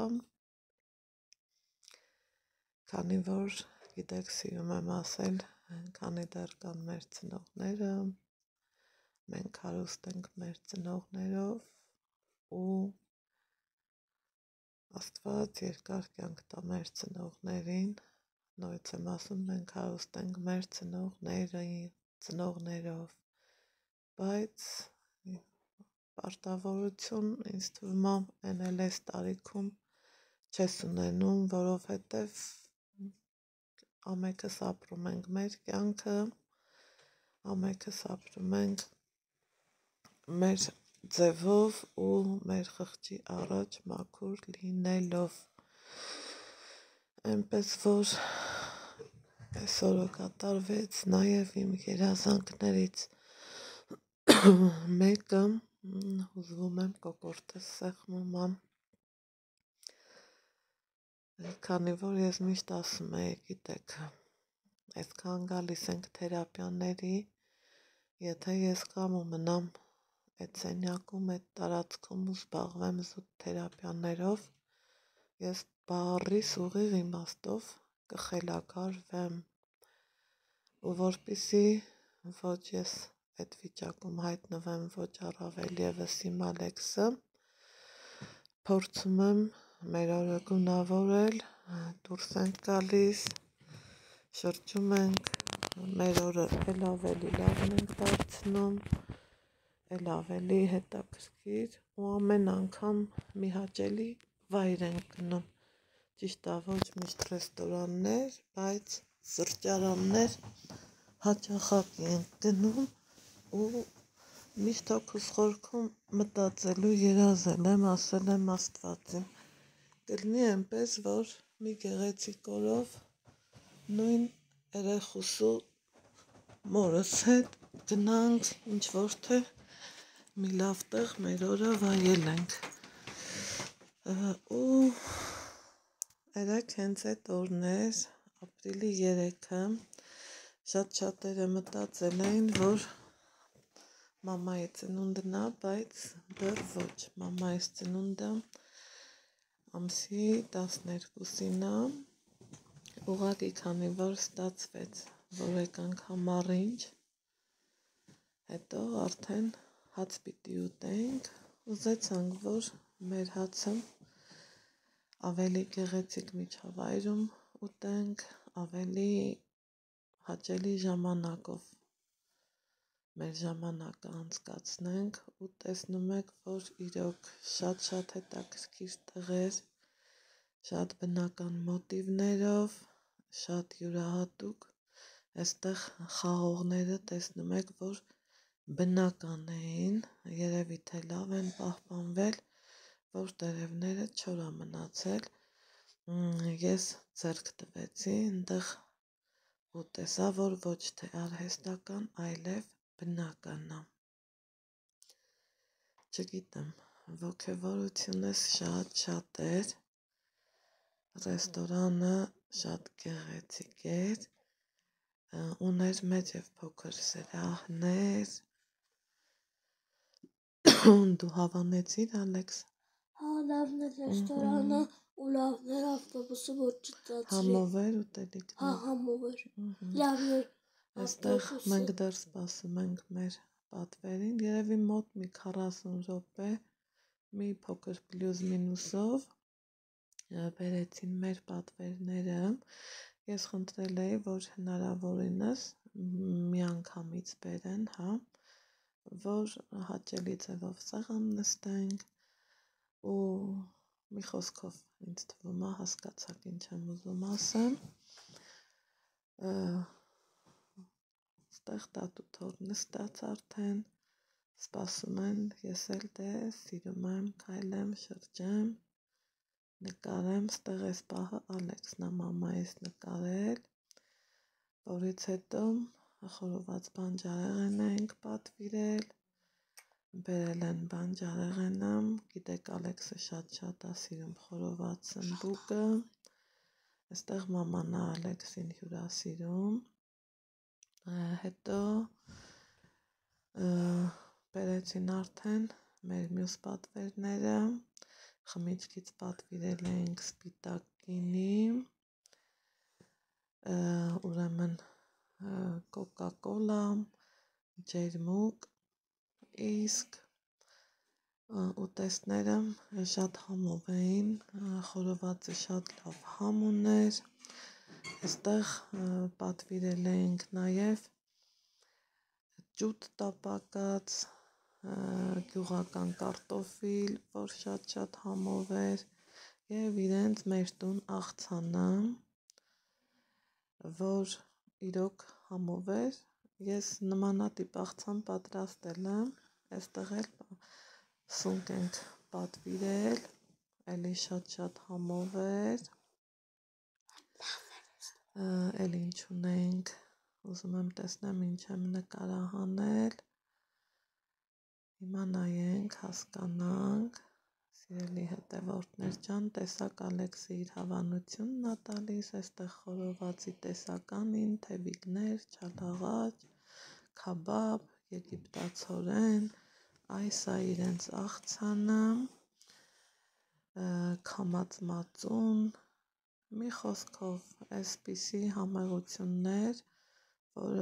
քանի որ գիտեք սիրում եմ ասել քանի դեռ կան մեր ծնողները մենք հարուստ ենք մեր ծնողներով ու Աստված երկար կյանք տա մեր ծնողներին նորից եմ ասում մենք հարուստ ենք մեր ծնողներով բայց պարտավորություն ինձ թվում է այն էլ այս տարիքում չես ունենում որովհետև ամենքս ապրում ենք մեր կյանքը ամենքս ապրում ենք մեր ձևով ու մեր խղճի առաջ մաքուր լինելով այնպես որ այսօրը կատարվեց նաև իմ երազանքներից մեկը հուզվում եմ կոկորդս սեղմում քանի որ ես միշտ ասում եի գիտեք այսքան գալիս ենք թերապիաների եթե ես կամ ու մնամ այդ սենյակում, այդ տարածքում ու զբաղվեմ զուտ թերապիաներով, ես բառիս ուղիղ իմաստով կխելագարվեմ ու որպիսի ոչ ես այդ վիճակում հայտնվեմ, ոչ առավել ևս իմ Ալեքսը, փորձում եմ մեր օրը գունավորել, դուրս ենք գալիս, շրջում ենք, մեր օրը էլ ավելի լավն ենք դարձնում, էլ ավելի հետաքրքիր ու ամեն անգամ մի հաճելի վայր ենք գնում ճիշտ է ոչ միշտ ռեստորաններ բայց սրճարաններ հաճախակի ենք գնում ու միշտ հոգուս խորքում մտածելու երազել եմ ասել եմ Աստվածին կլինի այնպես որ մի գեղեցիկ օրով նույն երեխուսու մորս հետ գնանք ինչ որ թե մի լավ տեղ մեր օրը վայելենք ու երեք հենց այդ օրն էր ապրիլի 3-ը շատ շատերը մտածել էին որ մամայի ծնունդն է բայց դեռ ոչ մամայիս ծնունդը ամսի 12-ին է ուղղակի քանի որ ստացվեց որ եկանք համառինչ հետո արդեն հաց պիտի ուտենք ուզեցանք որ մեր հացը ավելի գեղեցիկ միջավայրում ուտենք ավելի հաճելի ժամանակով մեր ժամանակը անցկացնենք ու տեսնում եք որ իրոք շատ հետաքրքիր տեղեր շատ բնական մոտիվներով շատ յուրահատուկ այստեղ խաղողները տեսնում եք որ բնական էին երևի թե լավ են պահպանվել որ տերևները չոր է մնացել ես ձեռք տվեցի այնտեղ ու տեսա որ ոչ թե արհեստական այլև բնական է չգիտեմ ոգևորությունս շատ էր Ռեստորանը շատ գեղեցիկ էր, ուներ մեծ և փոքր սրահներ, դու հավանեցիր, Ալեքս։ Հա, լավն է ռեստորանը ու լավն էր ավտոբուսը, որ չծածրի։ Համով էր ուտելիքն։ Հա, համով էր։ Լավն էր Այստեղ մենք դեռ սպասում ենք մեր պատվերին, երևի մոտ մի 40 րոպե, մի փոքր պլյուս մինուսով բերեցին մեր պատվերները։ Ես խնդրել էի, որ հնարավորինս մի անգամից բերեն, հա, որ հաճելի ձևով սեղան նստենք ու մի խոսքով ինձ թվում է հասկացաք ինչ եմ ուզում ասեմ։ Ստեղ տատու թոր նստած արդեն, սպասում են, ես էլ դե սիրում եմ քայլեմ, շրջեմ, նկարեմ, ստեղ այս պահը Ալեքսն է մամայիս նկարել, որից հետո խորոված բանջարեղեն ենք պատվիրել, բերել են բանջարեղենը, գիտեք Ալեքսը շատ է սիրում խորոված սնբուկը, այստեղ մաման է Ալեքսին հյուրասիրում, հետո բերեցին արդեն մեր մյուս պատվերները, խմիչքից պատվիրել էինք սպիտակ գինի, ուրեմն կոկա-կոլա, ջերմուկ, իսկ ուտեստները շատ համով էին, խորովածը շատ լավ համ ուներ, այստեղ պատվիրել էինք նաև ջութ տապակած, գյուղական կարտոֆիլ, որ շատ համով էր և իրենց մեր տուն աղցանը, որ իրոք համով էր, ես նմանատիպ աղցան պատրաստել եմ, այստեղ էլ սունկ ենք պատվիրել, էլի շատ համով էր, էլ ինչ ունենք, ուզում եմ տեսնեմ ինչ եմ նկարահանել, հիմա նայենք, հասկանանք, սիրելի հետևորդներ ջան, տեսակ Ալեքսը իր հավանությունն է տալիս, այստեղ խորովածի տեսականին, թևիկներ, չալաղաջ, քաբաբ, եգիպտացորեն, այս է իրենց աղցանը, քամած մածուն, մի խոսքով այսպիսի համեղություններ,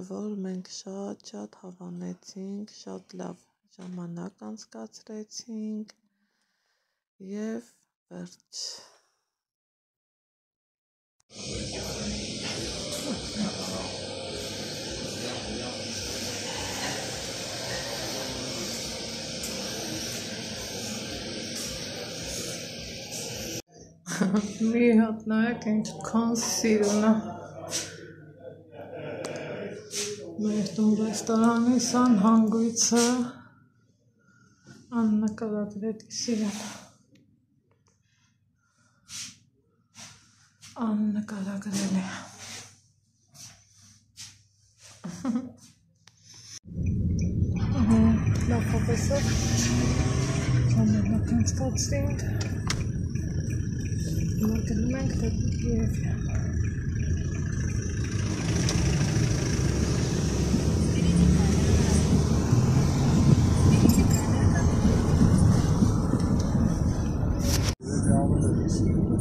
որ մենք շատ հավանեցինք, շատ լավ ժամանակ անցկացրեցինք և վերջ։ Մի հատ նայեք ինչքան սիրուն է մեր տուն ռեստորանի սանհանգույցը աննկարագրելի սիրուն աննկարագրելի լավ հապեսով ժամանակ անցկացրինք Գնում ենք դեպի Կիև։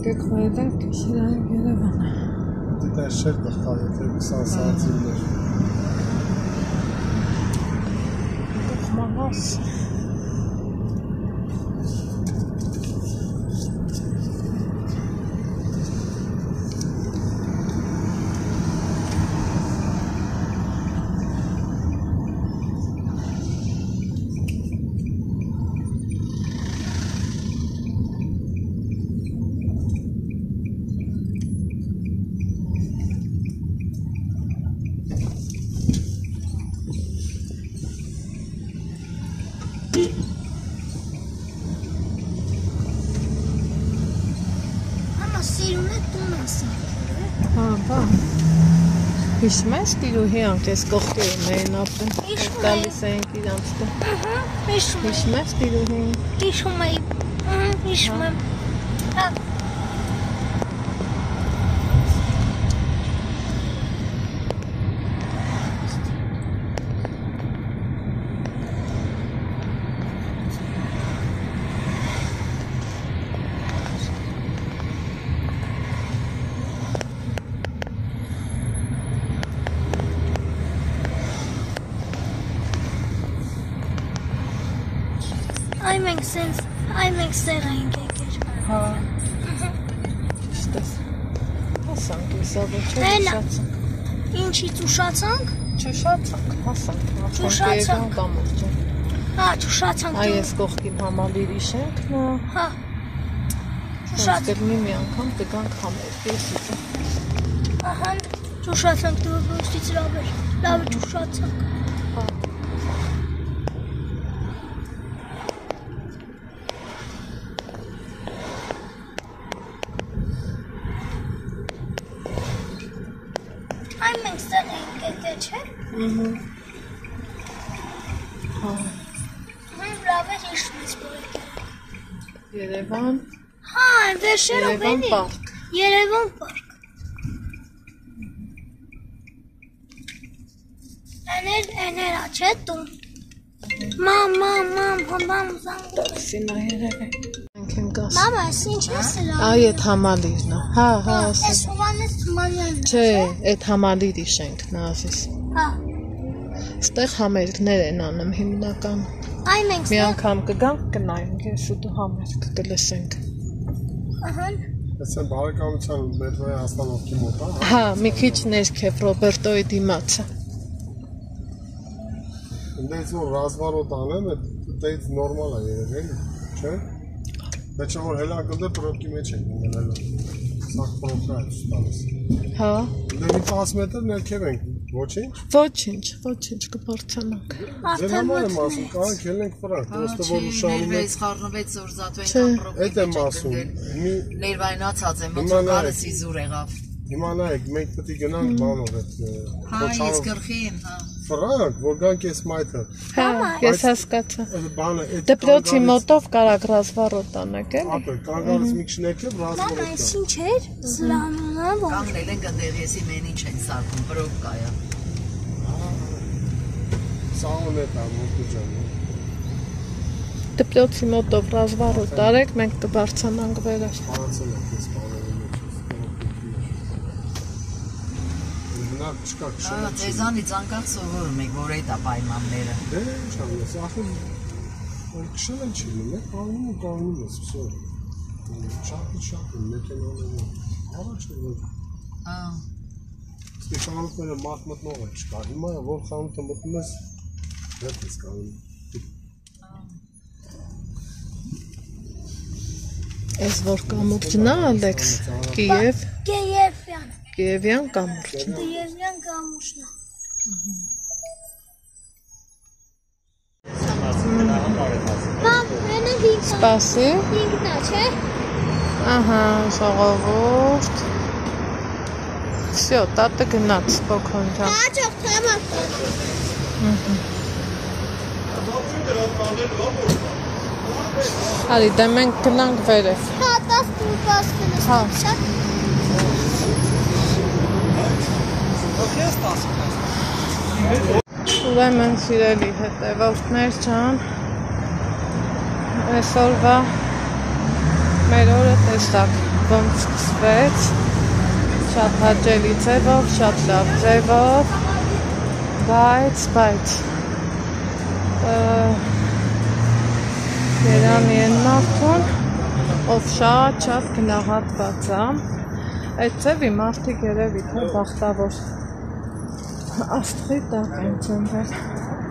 Եկեք վայելենք գիշերային Երևանը։ Դե շեր գխա, եթե 20 սաաթիներ։ Մահաս։ Հիշում ես տիրուհի անք ես կողքի ունեին ապրում, գալիս էինք իրանց տուն։ Հիշում ես տիրուհին։ Հիշում եմ։ սենց այ մենք սեղ էինք եկել։ Հա։ Ճիշտ է։ Հասանք, եսա ոչ է ուշացանք։ Ինչից ուշացանք։ Չուշացանք, հասանք, Ուշացանք։ կամուրջը։ Հա, ուշացանք։ Այ ես կողքին համալիրի շենքն է։ Հա։ Ուշացանք։ Կրնի մի անգամ կգանք համեր, եսից է։ Ահա, ուշացանք դու ոստից լավ էր, ուշացանք։ Հա։ Այ մենք ստեղ էինք եկել, չէ։ Հա։ Լավ էր հիշվեց, որ եկել։ Երևան։ Հա, այն վերջերով Երևան էլի։ պարկ։ Երևան պարկ։ Էներա, չէ, տուն։ Մամ, զանգ։ Տաքսին է երևի։ Մենք եմ գաս։ Մամա, ես ինչ ես լավ։ Այ այդ համալիրն է։ Հա, Ես Հովանես Թումանյանն եմ։ Չէ, այդ համալիրի շենքն է, ասես։ Հա։ Ստեղ համերգներ են անում հիմնական։ Այ մենք Մի անգամ կգանք կնայենք, ես ու դու համերգ կլսենք։ Ահա։ Ես եմ բարեկամության մետրոյի հաստանոքի մոտ, հա։ Հա, մի քիչ ներքև Ռոբերտոյի դիմացը։ Դից որ ռազմարոտ անեմ, դից նորմալ է երևի, չէ՞։ Բայց որ հելա գնդե պրոբկի մեջ ենք ունենալու։ Սաղ պրոբկա է ստալիս։ Հա։ Դե մի 10 մետր ներքև ենք, ոչինչ։ Ոչինչ կբարձանանք։ Ձեր համար եմ ասում, կանք ելնենք վրա, պրոստը որ ուշանում եք։ 46 օր զատու Չէ, ենք ապրոպ։ Այդ եմ ասում։ Ներվայնացած եմ, ոնց որ գալիս իզուր եղավ։ Հիմա նայեք, մենք պետք է գնանք բանով այդ Հա, ես գլխի եմ, հա։ Ֆրանկ, որ գանք ես մայթը։ Հա, ես հասկացա։ Բանը այդ Դպրոցի մոտով կարակ ռազմարոտ անեք, էլի։ ապա կանգարից մի քիչ ներքև Մամա, ռազմարոտ այս ինչ էր։ Սլանունա որ։ Կանգնել են գնդեղ եսի մեն ինչ են սարկում, պրոպկա է։ Սաուն է տա մոտու ջան։ Դպրոցի մոտով ռազմարոտ արեք, մենք կբարձանանք վերև։ Սպանացել եք ես բաների մեջ։ Նա չկա Հա, քշել։ ձեզանից անկախ սովորում եք, որ այդ է պայմանները։ Դե ինչ ամ ես, ախր քշել են չի լինի, կանգնում ես, վсё։ Շապի մեքենաները։ Առաջ որ Հա։ Ստեփանովները մարդ մտնող է չկա։ Հիմա որ խանութը մտնում ես, դեռ ես կանում։ Այս որ կամուրջն է, Ալեքս, Կիև, Կիևյան։ Կիևյան կամուրջ։ Կիևյան կամուրջն է։ Մամ, մենը հինգ։ Սպասի։ Հինգն է, չէ։ Ահա, ժողովուրդ։ Всё, տատը գնաց, Պոքոն ջան։ Հաջող թեմա։ Արի, դե մենք գնանք վերև։ Հա, 10 կնս։ Հա։ Ուրեմն սիրելի հետևորդներ ջան, այսօրվա մեր օրը տեսակ ոնց սկսվեց, շատ հաճելի ձևով, շատ լավ ձևով, բայց Երանի են մարդուն, ով շատ գնահատված է, այդ ձևի մարդիկ երևի թե բախտավոր աստղի տակ են ծնվել,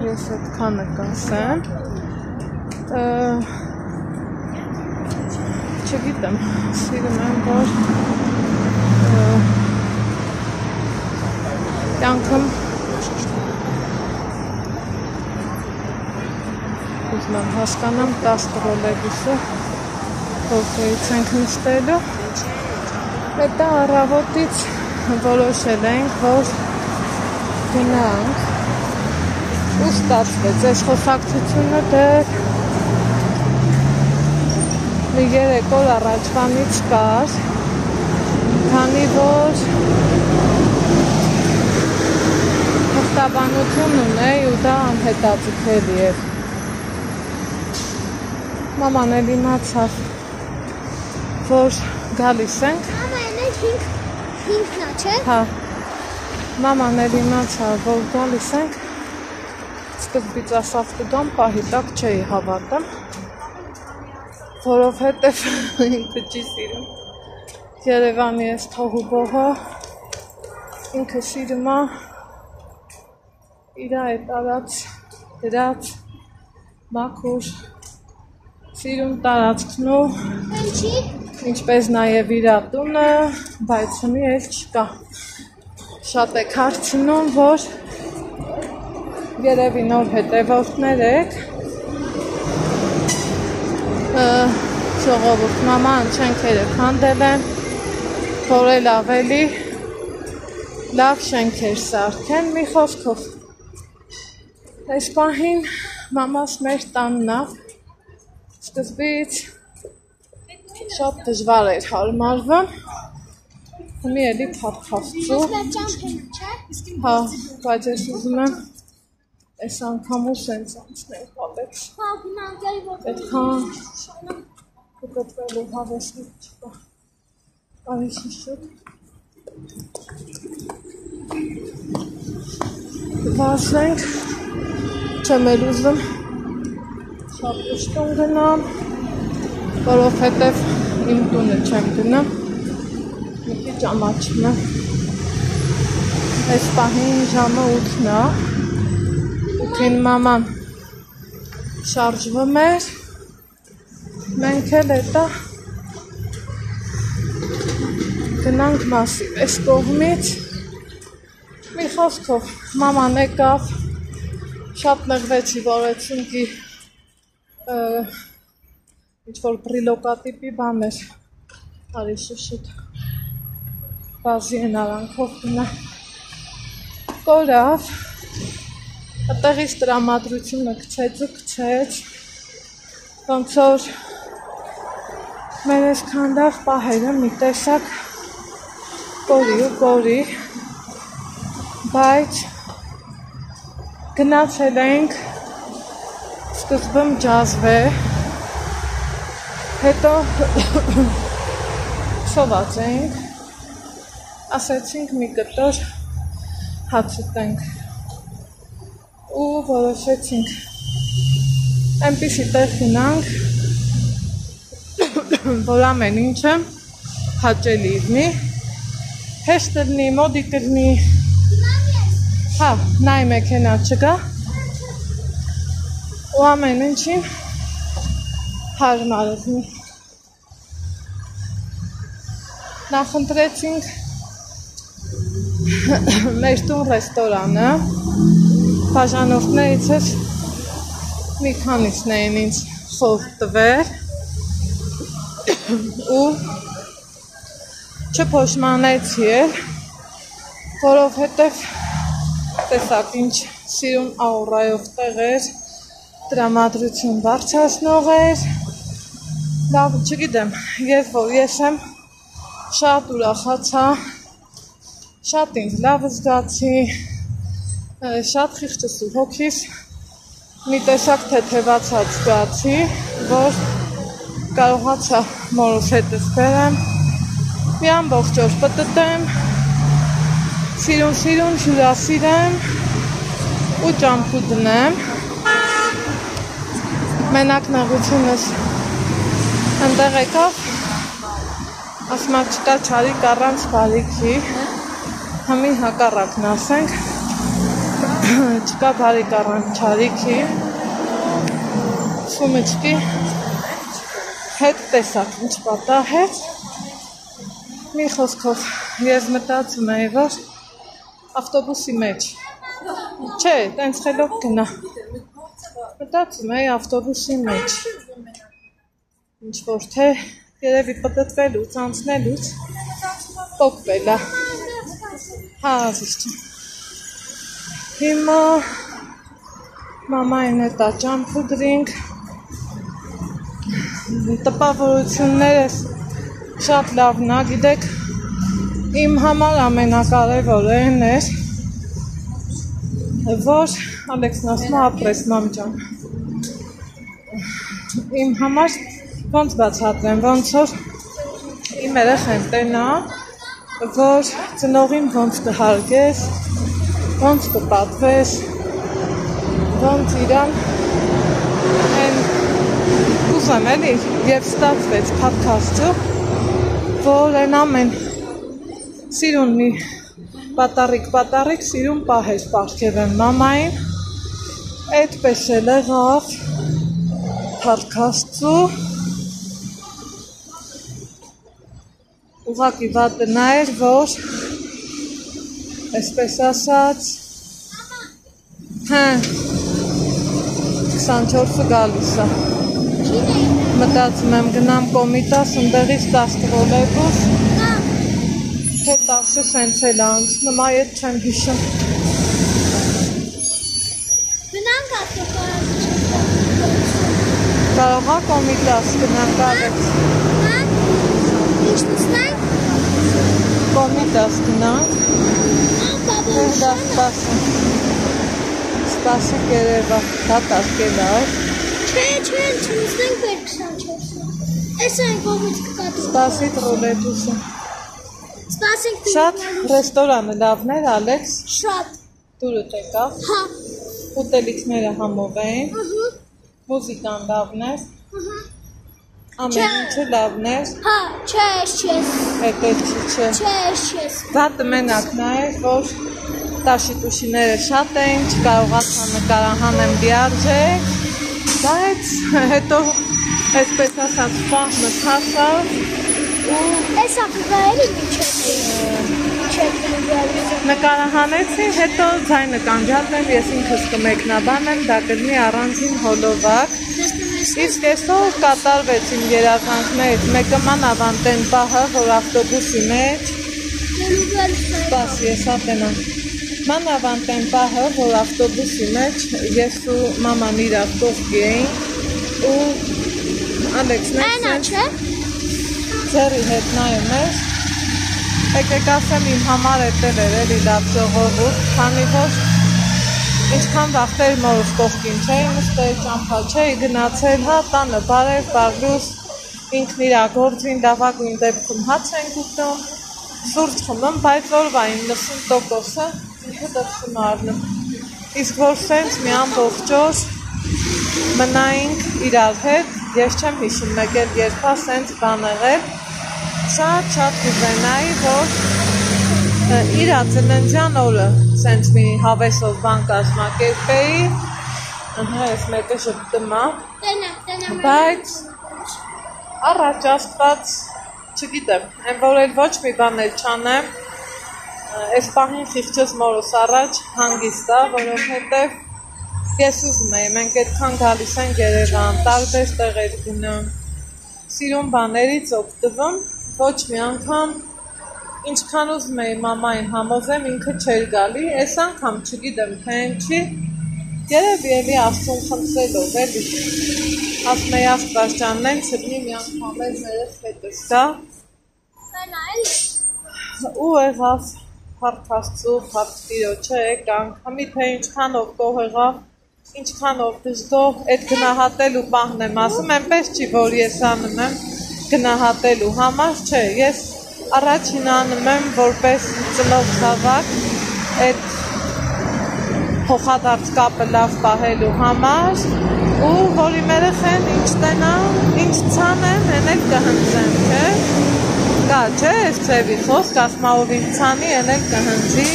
ես այդքանը կասեմ, չգիտեմ, սիրում եմ, որ կյանքում ուզում եմ հասկանամ 10 տրոլեյբուսը ովքերից ենք նստելու հետո առավոտից որոշել ենք, որ գնանք ու ստացվեց այս խոսակցությունը դեռ մի 3 օր առաջվանից կար, քանի որ հաղթաբանություն ունեի ու դա անհետաձգելի էր։ Մաման էլ իմացավ, որ գալիս ենք։ Մամա, այն հինգն է, չէ։ Հա, մաման էլ իմացավ, որ գալիս ենք, սկզբից ասավ կգամ, պահի տակ չէի հավատում, որովհետև ինքը չի սիրում Երևանի այս թողուբողը, ինքը սիրում է իր այդ արած դրած մաքուր սիրում տարածքն ու ինչպես նաև իր տունը, բայց հնի էլ չկա։ Շատ եք հարցնում, որ երևի նոր հետևորդներ եք, ժողովուրդ մաման շենքերը քանդել են, որ էլ ավելի լավ շենքեր սարքեն, մի խոսքով։ Այս պահին մամաս մեր տանն է, սկզբից շատ դժվար էր հարմարվում, հիմի էլի փափփացու, հա, բայց ես ուզում եմ այս անգամ ու սենց անցնել պապեքս, պետք է կկտրելու հավեսնի չկա, արիշի շուտ, կվասենք, չեմ էլ ուզում շատ ուշտուն գնամ, որովհետև իմ տունը չեմ գնամ, մի քիչ ճամաչում եմ, այս պահին ժամը 8-ն է, 8-ին մաման շարժվում էր, մենք էլ հետա գնանք մասիվ այս կողմից, մի խոսքով մաման եկավ, շատ նեղվեցի, որ էցունքի ինչ-որ բրիլոկատիպի բան էր, արի շուշուտ, բազի են արանքով գնա, կորավ, այդտեղից տրամադրությունը կցեց ու կցեց, ոնց որ մեր այս քանդաղ պահերը մի տեսակ կորի ու կորի, բայց գնացել ենք սկզբում ջազվե, հետո սոված ենք, ասեցինք մի կտոր հաց ուտենք ու որոշեցինք այնպիսի տեղ գնանք, որ ամեն ինչը հաճելի լինի, հեշտ լինի, մոդիկ լինի, հա, նայ մեքենա չկա ու ամեն ինչին հարմար լինի։ Նախընտրեցինք մեր տուն ռեստորանը, բաժանորդներից էր մի քանիսն էին ինձ խոր տվել ու չփոշմանեցի էր, որովհետև տեսակ ինչ սիրուն աուրայով տեղ էր, տրամադրություն բարձրացնող էր, լավ չգիտեմ, երբ որ ես եմ շատ ուրախացա, շատ ինձ լավ զգացի, շատ խիղճս ու հոգիս մի տեսակ թեթևացած զգացի, որ կարողացա մորս հետս բերեմ, մի ամբողջ օր պտտեմ, սիրուն հյուրասիրեմ ու ճամփու դնեմ, մենակ նեղությունս ընդեղ եկավ, ասում եմ չկա չարիք առանց բարիքի, համի հակառակն ասենք, չկա բարիք առանց չարիքի, սումիչկի հետ տեսակ ինչ պատահեց, մի խոսքով ես մտածում էի, որ ավտոբուսի մեջ, չէ, տենց խելոք գնա, մտածում էի ավտոբուսի մեջ, ինչ որ թե երևի պտտվելուց, անցնելուց, պոկվել է, հա ազիշ չեմ, հիմա մամային հետա ճամփու դրինք, տպավորություններս շատ լավն է, գիտեք, իմ համար ամենակարևորն էր, որ Ալեքսն ասում է ապրես մամ ջան, իմ համար ոնց բացատրեմ, ոնց որ իմ երեխան տենա, որ ծնողին ոնց կհարգես, ոնց կպատվես, ոնց իրան են ուզեմ էլի եւ ստացվեց podcast-ը, որ այն ամեն սիրուն մի պատարիկ սիրուն պահես պարգևեմ մամային, այդպես էլ եղավ podcast-ը, ուղղակի վատը նա էր, որ այսպես ասած 24-ը գալիս է, մտածում եմ գնամ կոմիտաս, ընդեղից 10 տրոլեյբուս, թե 10-ը սենց էլ անցնում, այդ չեմ հիշում։ Գնանք Կարող է կոմիտաս գնանք Ալեքս։ Ինչ նստանք։ Կոմիտաս գնանք։ Դա սպասենք երևա, դատասկ էլ այր։ Չէ, չնստենք վեր 24-ը։ Ես այն կողմից կկատում։ Սպասի տրոլեյբուսը։ Սպասենք Շատ ռեստորանը լավն էր, Ալեքս։ Շատ։ Դուրը տեկավ։ Հա։ Ուտելիքները համով էին։ Մուզիկան լավն էր։ Ամեն ինչը լավն էր։ Հա, չես։ Հետ էլ չէ։ Չես։ Վատը մենակն էր, որ տաշիտուշիները շատ էին, չկարողացա նկարահանեմ լիարժեք, բայց հետո այսպես ասած պահմը հասավ ու Էսա կգայելի նկարահանեցի, հետո ձայնը կանջատվեմ, ես ինքս կմեկնաբանեմ, դա կլինի առանձին հոլովակ, իսկ այսօր կատարվեց իմ երազանքներից, մեկը մանավանդ պահը, որ ավտոբուսի մեջ, սպաս ես ատենամ, մանավանդ պահը, որ ավտոբուսի մեջ ես ու մաման իրար կողքի էին ու Ալեքսն ձերի հետ նայում էր, եկեք ասեմ իմ համար էտել էր էլի լավ ժողովուրդ, քանի որ ինչքան վախտեր մորս կողքին չէի նստել, ճամփա չէի գնացել, հա տանը բարև, բարլուս, ինքն իր գործին լավագույն դեպքում հաց ենք ուտում, սուրճ խմում, բայց օրվա 90%-ը ինքը դեպքում առնում, իսկ որ սենց մի ամբողջ օր մնայինք իրար հետ, ես չեմ հիշում մեկ էլ երբա սենց բան եղել, շատ կուզենայի, որ իրա ծննդյան օրը սենց մի հավեսով բան կազմակերպեի, ես մեկը ժպտում է, բայց առաջ աստված, չգիտեմ, են որ էլ ոչ մի բան էլ չանեմ, այս պահին խիղճս մորս առաջ հանգիստ է, որովհետև ես ուզում եմ, մենք այդքան գալիս ենք Երևան, տարբեր տեղեր գնում, սիրուն բաներից օգտվում, ոչ մի անգամ, ինչքան ուզում էի մամային համոզեմ, ինքը չէր գալի, այս անգամ չգիտեմ, թե ինչի, երևի էլի Աստծուն խնդրելով, էլի, ասում էի Աստված ջան, նենց հրնի մի անգամ էլ ներս հետս գա, ու եղավ հարթ Աստծու, հարթ Տիրոջը եկանք, հմի թե ինչքանով կող եղավ, ինչքանով դժգոհ, այդ գնահատելու պահն եմ ասում, այնպես չի, որ ես անում եմ գնահատելու համար, չէ, ես առաջին անում եմ որպես ծնող զավակ այդ փոխադարձ կապը լավ պահելու համար ու որ իմ երեխեն ինչ տենամ, ինչ ցանեմ, են էլ կհնձեմ, չէ, կա, չէ, այս ծևի խոսք, ասմա ով իմ ցանի, են էլ կհնձի,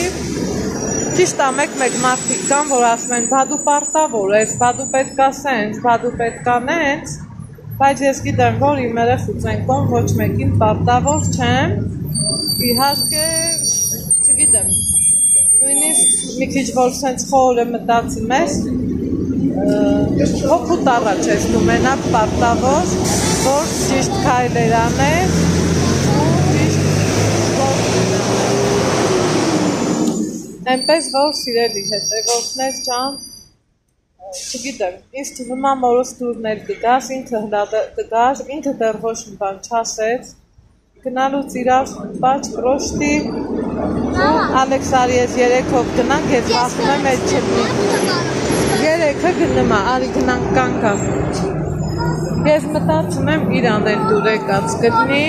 ճիշտ է մեկ մարդիկ կան, որ ասում են, բա դու պարտավոր ես, բա դու պետք է սենց, բա դու պետք է նենց, բայց ես գիտեմ, որ իմ երեխուց են կոն ոչ մեկին պարտավոր չեմ, իհարկե, չգիտեմ, նույնիսկ մի քիչ որ սենց խորը մտածում ես, հոգուտ առաջ ես դու մենակ պարտավոր, որ ճիշտ քայլեր անես ու ճիշտ սպորտ անես։ Այնպես որ սիրելի հետևորդներ ջան, չգիտեմ, ինձ թվում է մորս դուրներ կգաս, ինքը կգար, ինքը դեռ ոչ մի բան չասեց, գնալուց իրար պաչ պրոշտի, Ալեքսարի ես երեքով գնանք, ես վախում եմ այդ չլնի, երեքը գնում է, արի գնանք կանկա, ես մտածում եմ իրան էլ դուր եկած կլնի,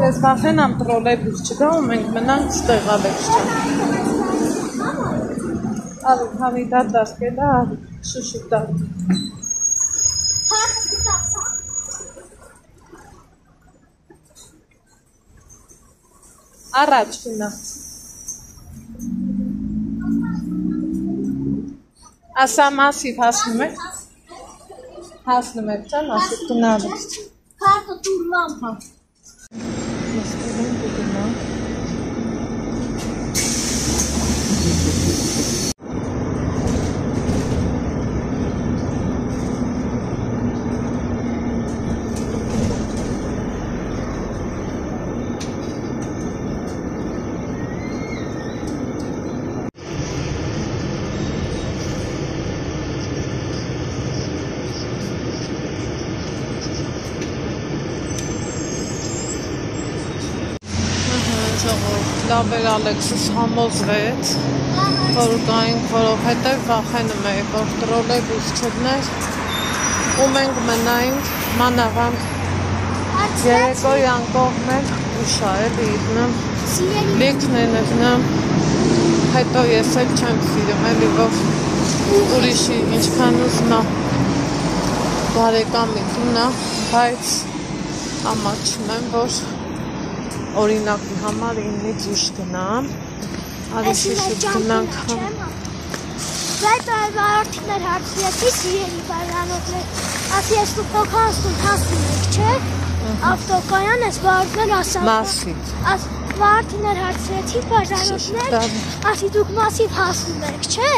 ես վախենամ տրոլեյբուս չգա ու մենք մնանք ստեղ Ալեքս ջան, արի քանի դա դասկելա, շուշուտա Առաջ գնա։ Ասա մասիվ հասնում եք։ Հասնում եք, չէ՞, մասիվ գնալու։ Քարտը տուրլամ։ Հա։ Մստերում գնանք։ Լավ էր Ալեքսս համոզվեց, որ գայինք, որովհետև վախենում էի, որ տրոլեյբուս չլներ ու մենք մնայինք մանավանդ երեկոյան կողմեն ուշա էլի իդնեմ, լիքն է նգնեմ, հետո ես էլ չեմ սիրում էլի, որ ուրիշի ինչքան ուզնա բարեկամի դունա, բայց ամաչում եմ, որ օրինակի համար իննից ուշ գնամ, արիշի շուտ գնանք համ։ Բայց վարորդիներ հարցրեցի սիրելի բարանոտներ, ասի ես դու փոքանստուն հասնում եք, չէ, ավտոկայան ես վարորդներ ասան, Մասիվ վարորդիներ հարցրեցի բարանոտներ, ասի դուք մասիվ հասնում եք, չէ,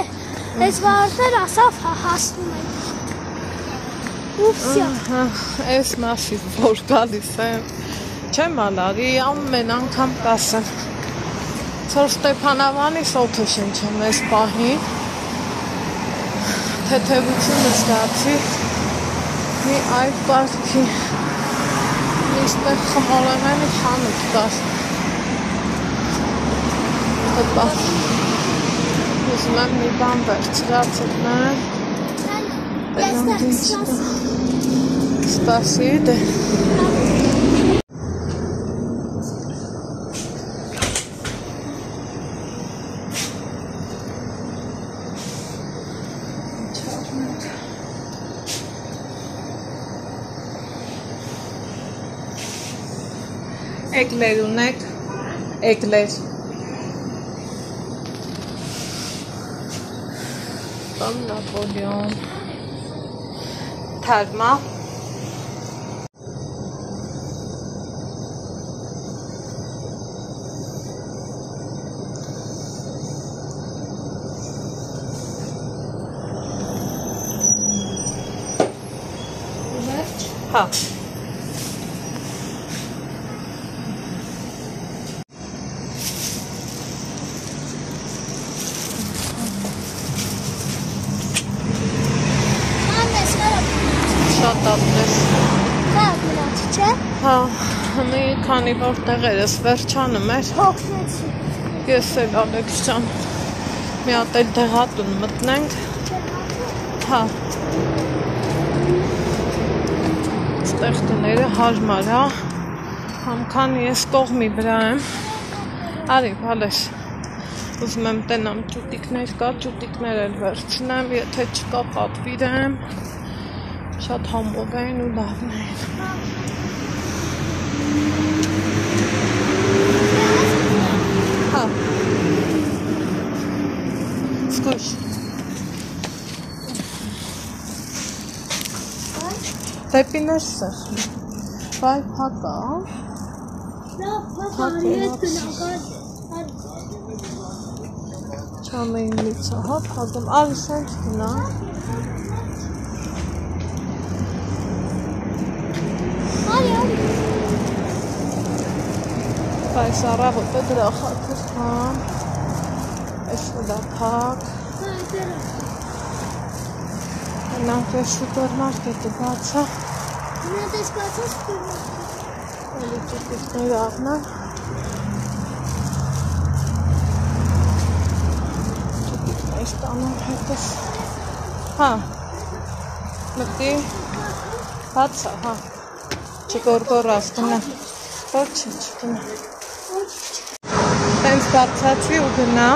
ես վարորդներ ասավ հասնում եք, ուպսյա։ Ես մասիվ որ գալիս եմ, չեմ ալարի, ամեն անգամ կասեմ, ծոր Ստեփանավանի սոթը շնչեմ ես պահին, թեթևությունը զգացի, մի այլ պարքի, միշտեղ խմորեմենի խանութ կար, հպա, ուզում եմ մի բան վերցրացնեմ, Спасибо. Ekler unek, ekler. Tam Napolyon. Terma. Ha. Շատ ապնես։ Կար մնացի, չէ։ Հա, մի քանի որ տեղերս վերջանում էր։ Հոգնեցի։ Ես էլ Ալեքս ջան, մի հատ էլ դեղատուն մտնենք։ Հա։ Ստեղ տները հարմար, հա։ Համքան ես կողմի վրա եմ։ Արի, բալես։ Ուզում եմ տենամ ճուտիկներ կա, ճուտիկներ էլ վերցնեմ, եթե չկա պատվիրեմ։ Շատ համով են ու լավն են։ Հա։ Սկույշ։ Դեպիներ սեղմ։ Վայ փակա։ Փակարի հետ գնանք, Չամեինից, հա, փակում, արի սենց գնա։ Այս առավոտը դրա խաթր համ, այս վրա փակ, հենանք ես սուպերմարկետը բացա, Մենատ ես բացա սուպերմարկետը, էլի ճուտիկներ աղնան, ճուտիկներ ստանում հետս, հա, մտի, բացա, հա, չգորգորած գնա, ոչ չգնա, տենց բացացի ու գնա,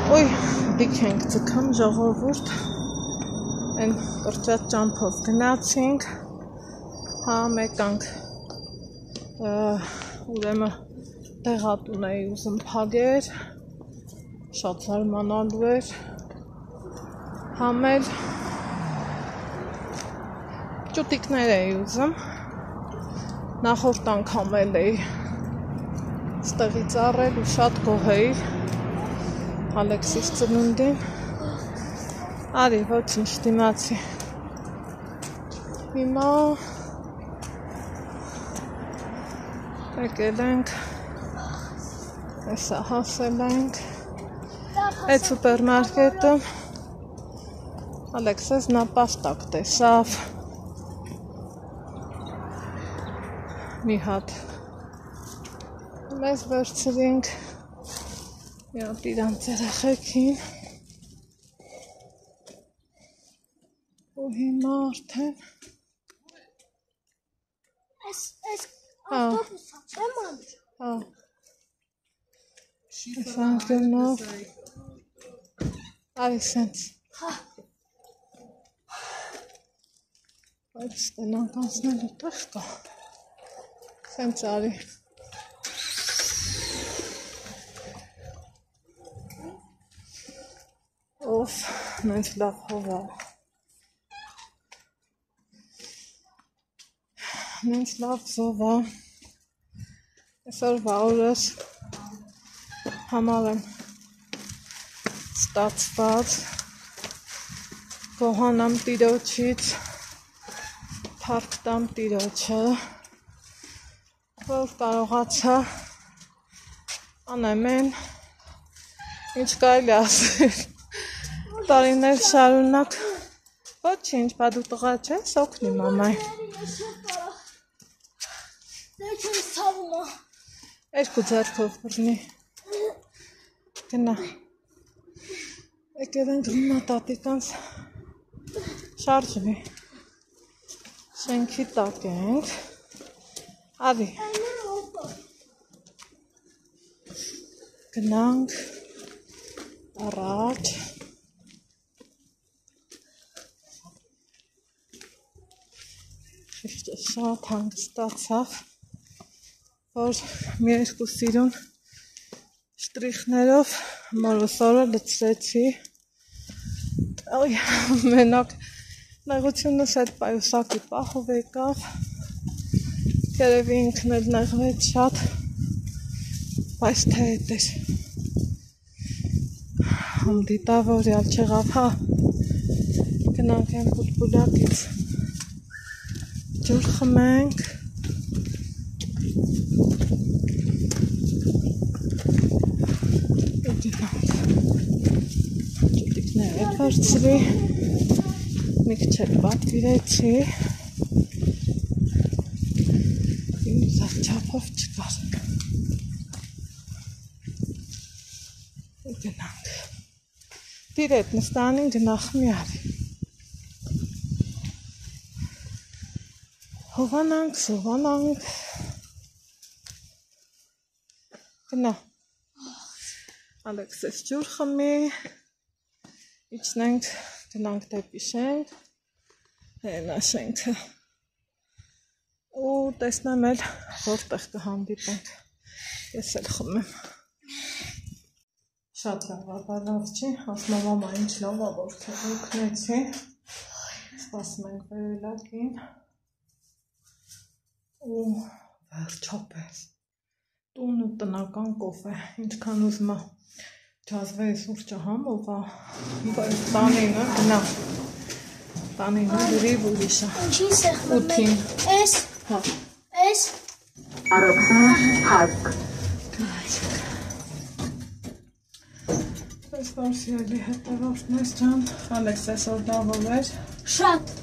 ոյ, դիք ենք ձգամ ժողովուրդ, են կրճատ ճամփով գնացինք, հա մեկանք ուրեմն տեղատուն էի ուզում փագեր, շատ զարմանալու էր համել, ճուտիկներ էի ուզում, նախորդ անգամ էի ստեղից առել ու շատ գոհ էի Ալեքսիս ծնունդին, արի ոչինչ դիմացի, հիմա եկել ենք, հեսա հասել ենք, այդ սուպերմարկետում Ալեքսես նապաստակ տեսավ, մի հատ մեզ վերցրինք, մի հատ իրանց երեխեքին ու հիմա արդեն Այս ավտոբուսը չեմ անում։ Սանք գնով արի սենց այդ ստենանք անցնելու տեղ կա սենց արի Ով նենց լավ հովա նենց լավ զովա այսօրվա օրս համար եմ ստացված գոհանամ տիրոջից փառք տամ տիրոջը որ կարողացա անեմ ինչ կարելի ասել տարիներ շարունակ ոչինչ բա դու տղա չես օգնի մամային Դե չես ցավում երկու ձեռքով բռնի գնա եկել ենք հիմա տատիկանց շարժվի շենքի տակ ենք արի գնանք առաջ շատ հանգստացավ որ մի երկու սիրուն շտրիխներով մորոսորը լցրեցի մենակ նեղությունս այդ պայուսակի պահով եկավ երևի ինքն էլ նեղվեց շատ բայց թե էդ էր դիտավորյալ չեղավ հա գնանք են պուլպուլակից ջուր խմենք ճուտիկները վերցրի մի քիչ պատվիրեցի ինձ չափով չկար գնանք դիրետ նստանին գնախ մի արի հովանանք սովանանք գնա Ալեքսես ջուր խմի իջնենք գնանք դեպի շենք հենա շենքը ու տեսնեմ էլ որտեղ կհանդիպենք ես էլ խմեմ շատ լավ լավ չի ասում մամա ինչ լավ որ օգնեցի սպասում ենք վերելակին ու վերջապես տուն ու տնական կոֆե ինչքան ուզում է ջազվեի սուրճը համովա տանինը գնա տանինը դրի ուրիշը Ինչի սեղմում ուտին Էս հա Էս Պես բարսիալի հետևորդներ ջան Ալեքսես որ լավով էր շատ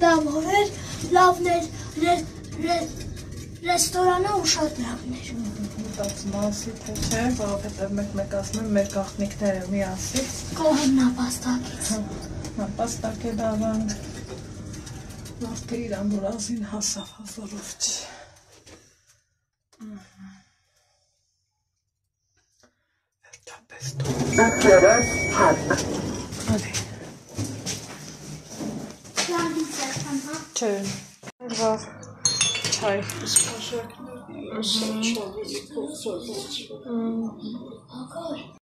լավով էր լավներ ռեստորանը ու շատ լավներ Մտածում ասի թե չէ որովհետև մեկ ասում մեր գաղտնիքները մի ասի կողմ նապաստակից նապաստակ է դավանք մարդը իրան որազին հասավ հազորով չի վերջապես դու Ալի Չէ, վար չայ, սպաշակներ Ակար